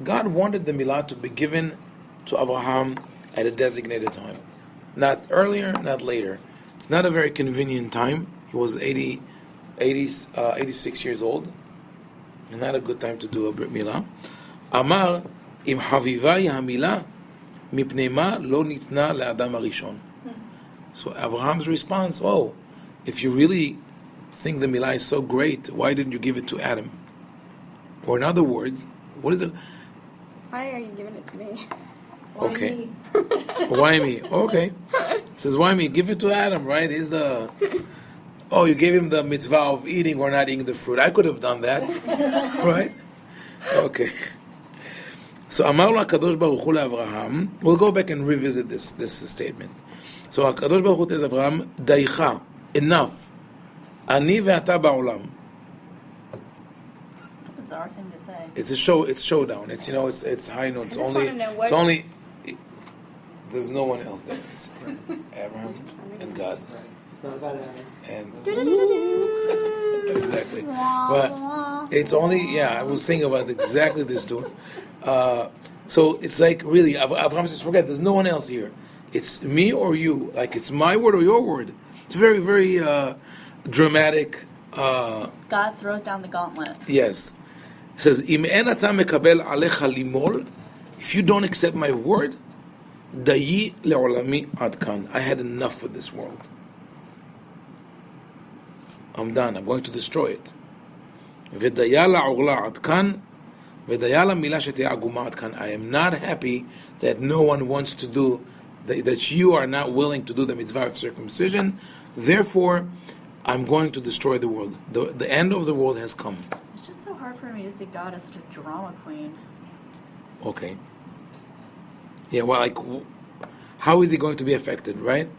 God wanted the milah to be given to Avraham at a designated time, not earlier, not later. It's not a very convenient time. He was 86 years old. Not a good time to do a brit milah. Amar im havivai hamilah mipnei ma lo nitna le'adam harishon. So Abraham's response, if you really think the milah is so great, why didn't you give it to Adam? Or in other words, what is it? Why are you giving it to me? Okay. Why me? Okay. It says, why me? Give it to Adam, right? He's the... Oh, you gave him the mitzvah of eating or not eating the fruit. I could have done that. Right? Okay. So, Amar lo HaKadosh Baruch Hu leAvraham. We'll go back and revisit this statement. So, HaKadosh Baruch Hu tells Avraham, Daicha, enough. Ani ve'ata ba'olam. Bizarre thing to say. It's showdown. It's it's high notes. I just wanna know what- There's no one else there. It's Abraham and God. It's not about Adam. And exactly. But it's only I was thinking about exactly this too. So it's like really Abraham says, forget, there's no one else here. It's me or you. Like it's my word or your word. It's very, very dramatic. God throws down the gauntlet. Yes. It says, "Im en ata mekabel alecha limol," if you don't accept my word, dayi le'olami ad kan. I had enough with this world. I'm done. I'm going to destroy it. V'daya la'orla ad kan, v'daya la'mila sheteh aguma ad kan. I am not happy that no one wants to do, that you are not willing to do the mitzvah of circumcision. Therefore, I'm going to destroy the world. The end of the world has come. It's just so hard for me to see God as such a drama queen. Okay. Yeah, well, like, how is he going to be affected, right?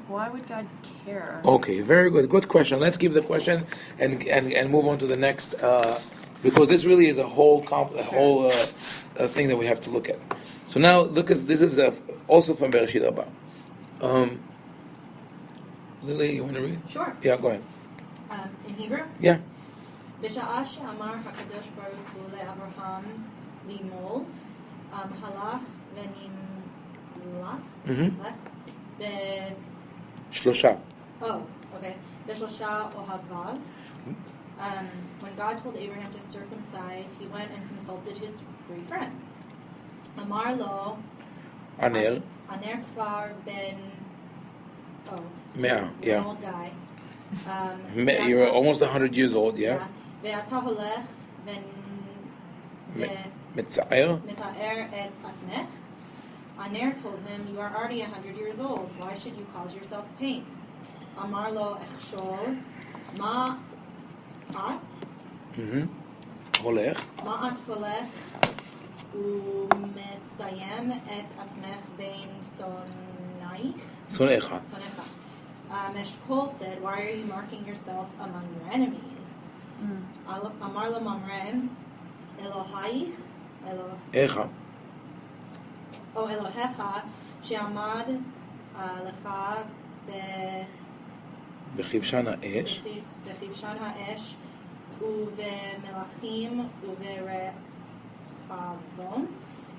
Why would God care? Okay, very good. Good question. Let's keep the question and move on to the next, because this really is a whole thing that we have to look at. So now, look, this is also from Bereshit Rabbah. Lily, you want to read? Sure. Yeah, go ahead. In Hebrew? Yeah. בשעה שאמר הקדוש ברוך הוא לאברהם לימול, הלך ונמלך שלושה. בשלושה אוהביו. When God told Abraham to circumcise, he went and consulted his 3 friends. אמר לו, ענר. ענר כבר בן, מאה, yeah. an old guy. You're almost 100 years old, yeah? ואתה הולך מצער. מתאר את עצמך. Aner told him, you are already 100 years old. Why should you cause yourself pain? אמר לו, אכשול, מה את? הולך. מה את הולך ומסיים את עצמך בין שונאיך. Eshkol said, why are you marking yourself among your enemies? אמר לו ממרם, אלוהיך, איך. אלוהיך, שעמד לך בכבשן האש. בכבשן האש, ובמלאכים וברחבון,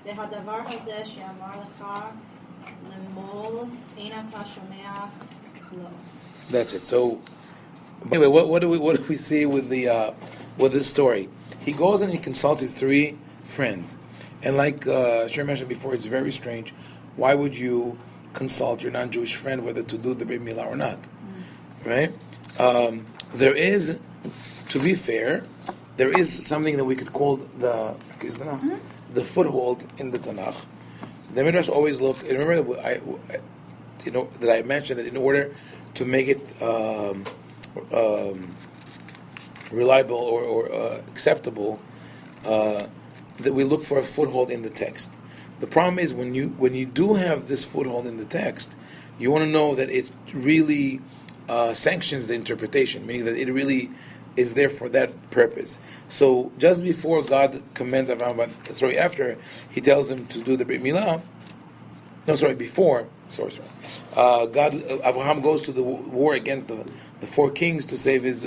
והדבר הזה שאמר לך למול, אין אתה שומע לו. That's it. So, anyway, what do we see with this story? He goes and he consults his 3 friends, and like Sher mentioned before, it's very strange. Why would you consult your non-Jewish friend whether to do the Brit Milah or not? Right? There is, to be fair, there is something that we could call the foothold in the Tanakh. The Midrash always look. Remember that I mentioned that in order to make it reliable or acceptable, that we look for a foothold in the text. The problem is when you do have this foothold in the text, you want to know that it really sanctions the interpretation, meaning that it really is there for that purpose. So just before God commends Avraham, after he tells him to do the Brit Milah, Avraham goes to the war against the 4 kings to save his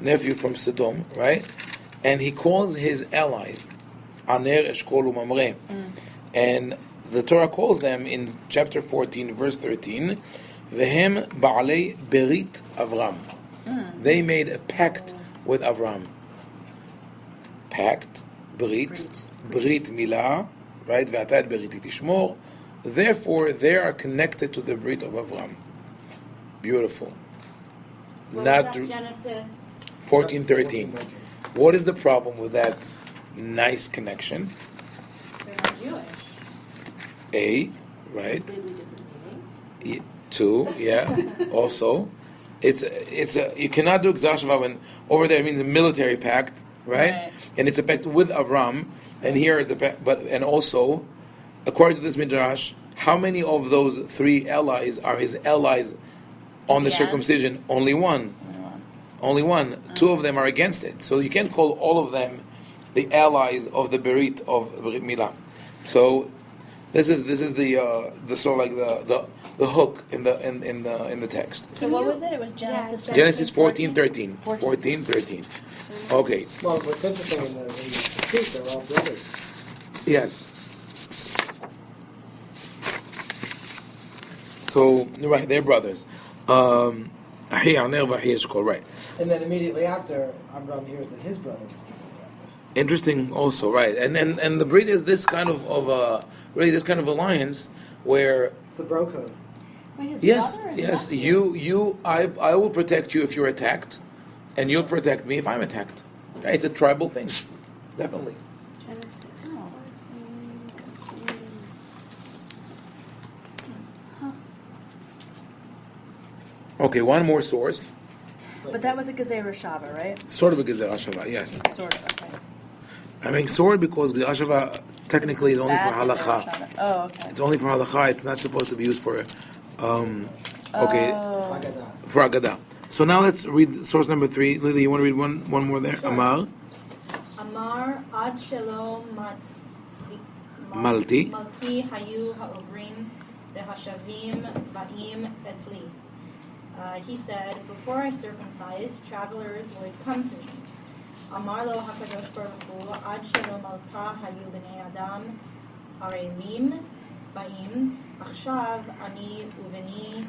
nephew from Sodom, right? And he calls his allies, Aner, Eshkol, Mamre. And the Torah calls them in chapter 14, verse 13, Vehem Ba'alei Berit Avram. They made a pact with Avram. Pact, Brit Milah, right? Ve'atad Beriti Tishmor. Therefore, they are connected to the Brit of Avram. Beautiful. Not Genesis 14:13. What is the problem with that nice connection? They're not Jewish. A, right? Completely different meaning. 2, yeah. Also, it's you cannot do Gzar Shava when over there it means a military pact, right? And it's a pact with Avram, and here is the pact. And also, according to this Midrash, how many of those 3 allies are his allies on the circumcision? Only one. Only one. 2 of them are against it. So you can't call all of them the allies of the Berit of Brit Milah. So this is the sort of like the hook in the text. So what was it? It was Genesis. Genesis 14:13. 14:13. Okay. Well, what's interesting in the street, they're all brothers. Yes. So right, they're brothers. Right. And then immediately after, Amram hears that his brother was taken captive. Interesting, also, right? And the breed is this kind of really this kind of alliance where It's the bro code. Wait, his yes, brother or his yes, nephew? I will protect you if you're attacked, and you'll protect me if I'm attacked. Right? It's a tribal thing, definitely. Okay, one more source. But that was a Gezerah Shava, right? Sort of a Gezerah Shava, yes. Sort of, okay. I mean, sort because Gezerah Shava technically is only for Bad Gezerah halakha. Shava. Oh, okay. It's only for halakha. It's not supposed to be used for, okay, Oh. Aggadah. for Aggadah. So now let's read source number 3. Lily, you want to read one more there? Sure. Amar. Amar ad shelo Malti. Malti hayu ha'ovrim v'hashavim ba'im etzli. He said, before I circumcised, travelers would come to me. Amar lo hakadosh baruch hu ad shelo malta hayu b'nei adam arelim ba'im achshav ani uveni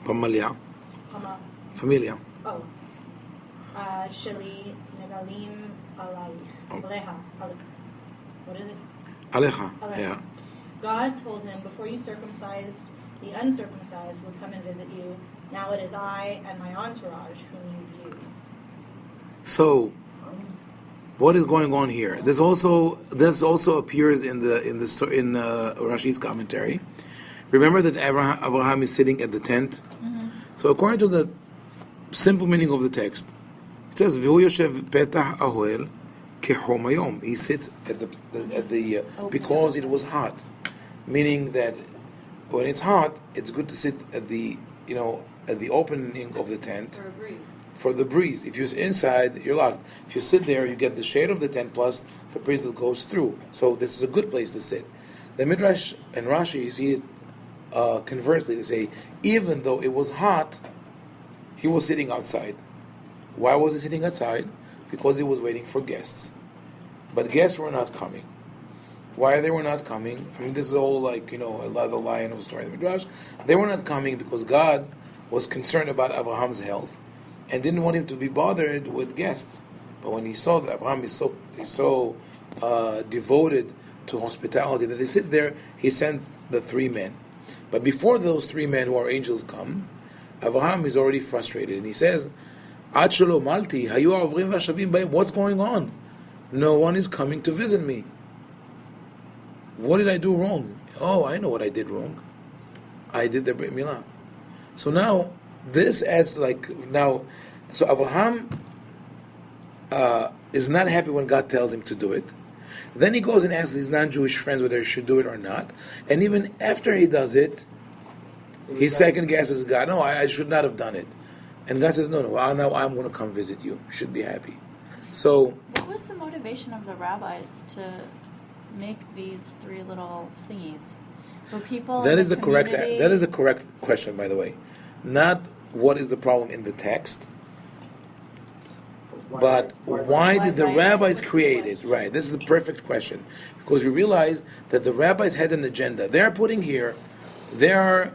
Pamalia. hama Familia. oh sheli negalim aleha. What is it? Alecha. Alecha. Yeah. God told him, before you circumcised, the uncircumcised would come and visit you. Now it is I and my entourage whom you view. So, what is going on here? This also appears in Rashi's commentary. Remember that Abraham is sitting at the tent. Mm-hmm. So, according to the simple meaning of the text, it says "V'hu yoshev petach ahoel kechom hayom." He sits at the because it was hot, meaning that when it's hot, it's good to sit at the opening of the tent. For a breeze. For the breeze. If you're inside, you're locked. If you sit there, you get the shade of the tent plus the breeze that goes through. So this is a good place to sit. The Midrash and Rashi see it conversely. They say, even though it was hot, he was sitting outside. Why was he sitting outside? Because he was waiting for guests. But guests were not coming. Why they were not coming? I mean, this is all like, a lot of the line of the story of the Midrash. They were not coming because God was concerned about Abraham's health and didn't want him to be bothered with guests. But when he saw that Abraham is so devoted to hospitality that he sits there, he sent the 3 men. But before those 3 men who are angels come, Abraham is already frustrated and he says, Ad shelo malti hayu avrim v'ashavim ba'im. What's going on? No one is coming to visit me. What did I do wrong? Oh, I know what I did wrong. I did the Brit Milah. So now, this adds so Avraham is not happy when God tells him to do it. Then he goes and asks his non-Jewish friends whether he should do it or not. And even after he does it, he second guesses God. No, I should not have done it. And God says, no, now I'm going to come visit you. You should be happy. So, What was the motivation of the rabbis to make these 3 little thingies? Were people that in is the correct. community- That is the correct question, by the way. Not what is the problem in the text, but why did the rabbis create it? Right. This is the perfect question, because we realize that the rabbis had an agenda. They are putting here. They are.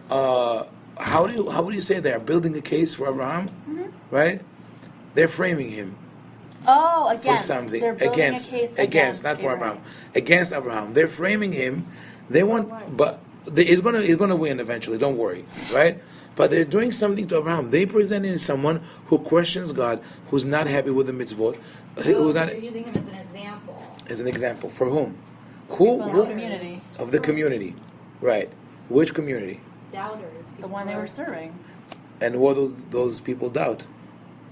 How would you say they are building a case for Abraham? Mm-hmm. Right. They're framing him Oh, for against. something. They're building Against. a case Against, not for Abraham. Against Abraham. They're framing him. They want, but he's gonna win eventually. Don't worry, right? But they're doing something to Abraham. They presenting someone who questions God, who's not happy with the mitzvot, who's not. They're using him as an example. As an example for whom? People in the Who? community. Of the community, right? Which community? Doubters. The one they were serving. And what those people doubt?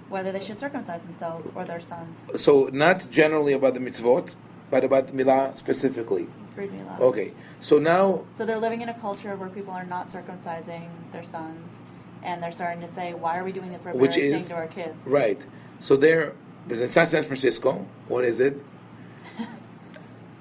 Whether they should circumcise themselves or their sons. So not generally about the mitzvot, but about milah specifically. Brit Milah. Okay, so now. So they're living in a culture where people are not circumcising their sons, and they're starting to say, "Why are we doing this barbaric thing to our kids?" Right. So it's not San Francisco. What is it?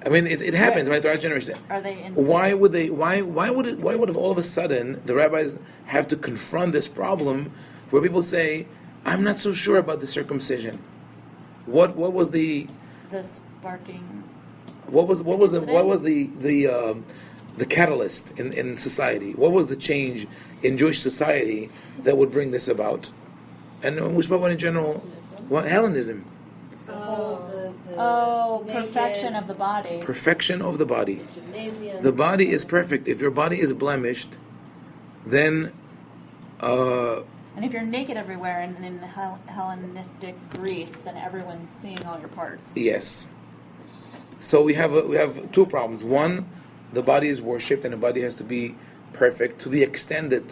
I mean, it happens, right? Throughout generation. Are they in? Why would all of a sudden the rabbis have to confront this problem where people say, "I'm not so sure about the circumcision"? What was the The sparking. what was the the catalyst in society? What was the change in Jewish society that would bring this about? And we spoke about in general, Hellenism. Perfection of the body. Perfection of the body. Gymnasium. The body is perfect. If your body is blemished, then And if you're naked everywhere in Hellenistic Greece, then everyone's seeing all your parts. yes. So we have two problems. One, the body is worshipped, and the body has to be perfect to the extent that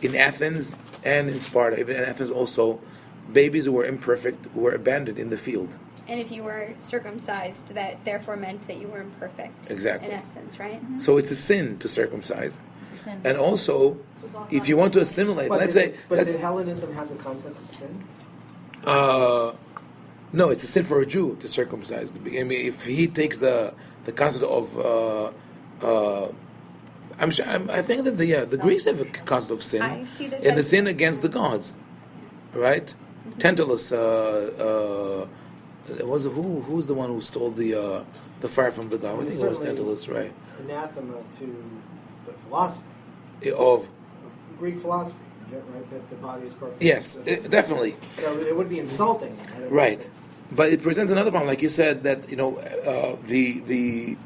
in Athens and in Sparta, even in Athens also, babies who were imperfect were abandoned in the field. And if you were circumcised, that therefore meant that you were imperfect. Exactly. In essence, right? Mm-hmm. So it's a sin to circumcise. It's a sin. And also, if you want to assimilate, But did Hellenism have the concept of sin? no, it's a sin for a Jew to circumcise. I mean, if he takes the concept of, I think that the Greeks have a concept of sin, I see this and the as- sin against the gods, right? Tantalus, who's the one who stole the fire from the god? I think it was Certainly Tantalus, right? Anathema to the philosophy, Of Greek philosophy, right? That the body is perfect. yes, definitely. So it would be insulting. Right, but it presents another problem, like you said, that the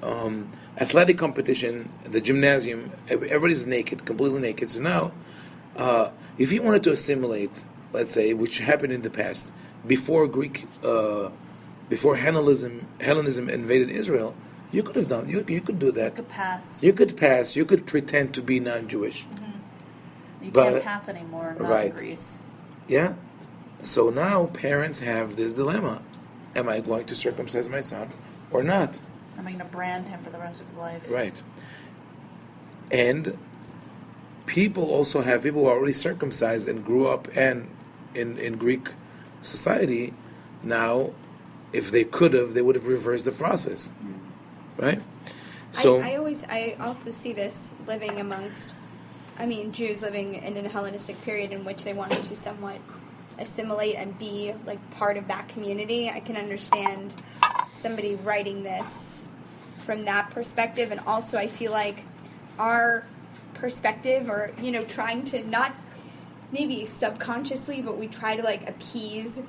athletic competition, the gymnasium, everybody's naked, completely naked. So now, if you wanted to assimilate, let's say, which happened in the past, before before Hellenism invaded Israel, you could have done. You could do that. You could pass. You could pass. You could pretend to be non-Jewish. You But- can't pass anymore, not right. in Greece. Yeah. So now parents have this dilemma: am I going to circumcise my son or not? I'm going to brand him for the rest of his life. Right. And people also have people who are already circumcised and grew up and in Greek society. Now, if they could have, they would have reversed the process, right? So I also see this living amongst, Jews living in a Hellenistic period in which they wanted to somewhat assimilate and be like part of that community. I can understand somebody writing this from that perspective, and also I feel like our perspective, or trying to not maybe subconsciously, but we try to like appease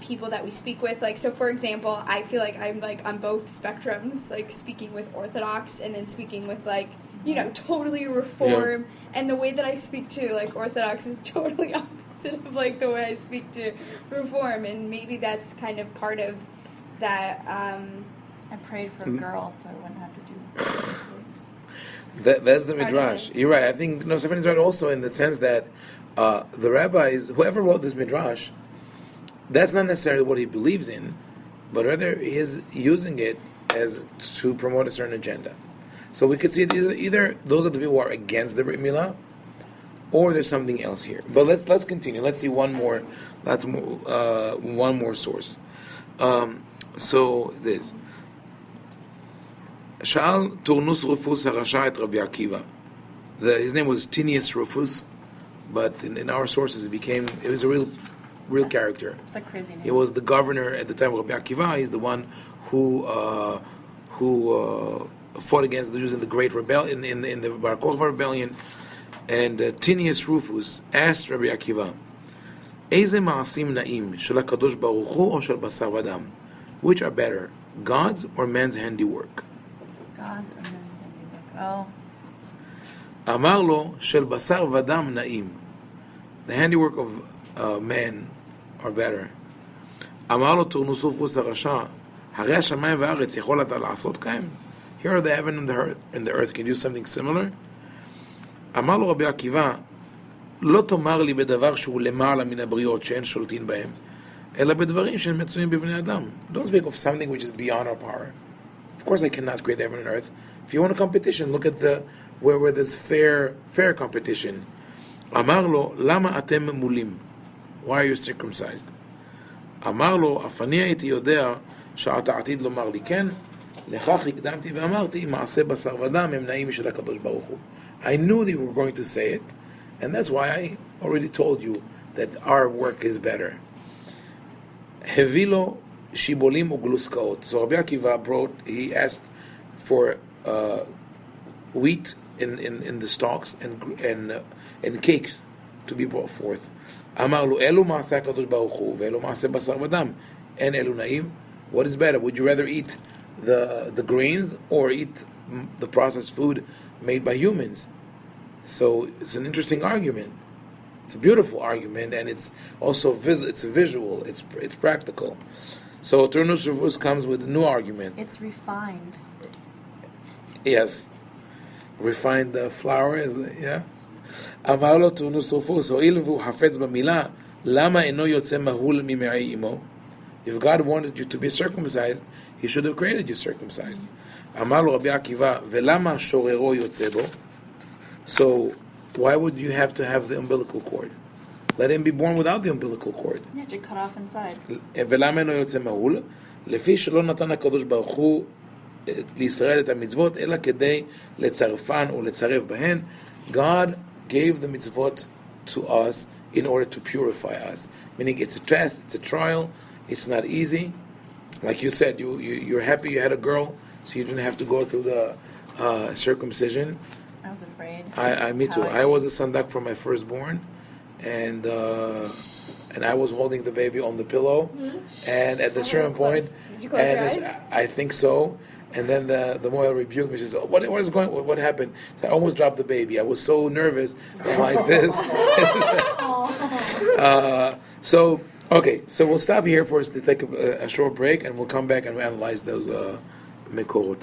people that we speak with. Like, so for example, I feel like I'm like on both spectrums, like speaking with Orthodox and then speaking with like totally Reform, and the way that I speak to like Orthodox is totally opposite of like the way I speak to Reform, and maybe that's kind of part of that. I prayed for a girl so I wouldn't have to do that's the Part of Midrash. this. You're right. I think Stephan is right also in the sense that the rabbis, whoever wrote this Midrash, that's not necessarily what he believes in, but rather he is using it as to promote a certain agenda. So we could see it either those are the people who are against the Brit Milah, or there's something else here. But let's continue. Let's see one more source. So this. שאל טורנוס רופוס הרשע את רבי עקיבא. His name was Tinius Rufus, but in our sources it was a real character. It's a crazy name. He was the governor at the time of Rabbi Akiva. He's the one who fought against the Jews in the Great Rebellion, in the Bar Kokhba rebellion. And Tinius Rufus asked Rabbi Akiva, "Eize ma'asim na'im shel HaKadosh Baruch Hu or shel basar v'adam? Which are better, God's or man's handiwork?" God's or men's handiwork. Oh. אמר לו, של בשר ודם נעים. The handiwork of men are better. אמר לו טורנוס רופוס הרשע, הרי השמיים והארץ יכול אתה לעשות כהם? Here are the heaven and the earth. Can you do something similar? אמר לו רבי עקיבא, לא תאמר לי בדבר שהוא למעלה מן הבריות שאין שולטין בהם, אלא בדברים שהם מצויים בבני אדם. Don't speak of something which is beyond our power. Of course I cannot create the heaven and earth. If you want a competition, look at where there's fair competition. אמר לו, למה אתם ממולים? Why are you circumcised? אמר לו, אף אני הייתי יודע שאתה עתיד לומר לי כן, לכך הקדמתי ואמרתי, מעשה בשר ודם הם נעים משל הקדוש ברוך הוא. I knew that you were going to say it, and that's why I already told you that our work is better. הביא לו שיבולים וגלוסקאות. So Rabbi Akiva he asked for wheat in the stalks and cakes to be brought forth. אמר לו, אלו מעשה הקדוש ברוך הוא, ואלו מעשה בשר ודם. אין אלו נעים. What is better? Would you rather eat the grains or eat the processed food made by humans? So it's an interesting argument. It's a beautiful argument, and it's also it's visual. It's practical. So Turnus Rufus comes with a new argument. It's refined. Yes, refined the flour is yeah. אמר לו תורנוס רופוס, הואיל והוא חפץ במילה, למה אינו יוצא מהול ממעי אמו? If God wanted you to be circumcised, He should have created you circumcised. אמר לו רבי עקיבא, ולמה שוררו יוצא בו? So, why would you have to have the umbilical cord? Let him be born without the umbilical cord. You have to cut off inside. ולמה אינו יוצא מהול? לפי שלא נתן הקדוש ברוך הוא לישראל את המצוות, אלא כדי לצרפן או לצרף בהן. God gave the mitzvot to us in order to purify us. Meaning it's a test, it's a trial, it's not easy. Like you said, you're happy you had a girl, so you didn't have to go through the circumcision. I was afraid. Me too. I was a sandak for my firstborn, and I was holding the baby on the pillow, and at the certain point, Did you close your eyes? I think so. And then the Moel rebuked me. She said, what happened? So I almost dropped the baby. I was so nervous. I'm like this. So we'll stop here for us to take a short break, and we'll come back and analyze those Mekorot.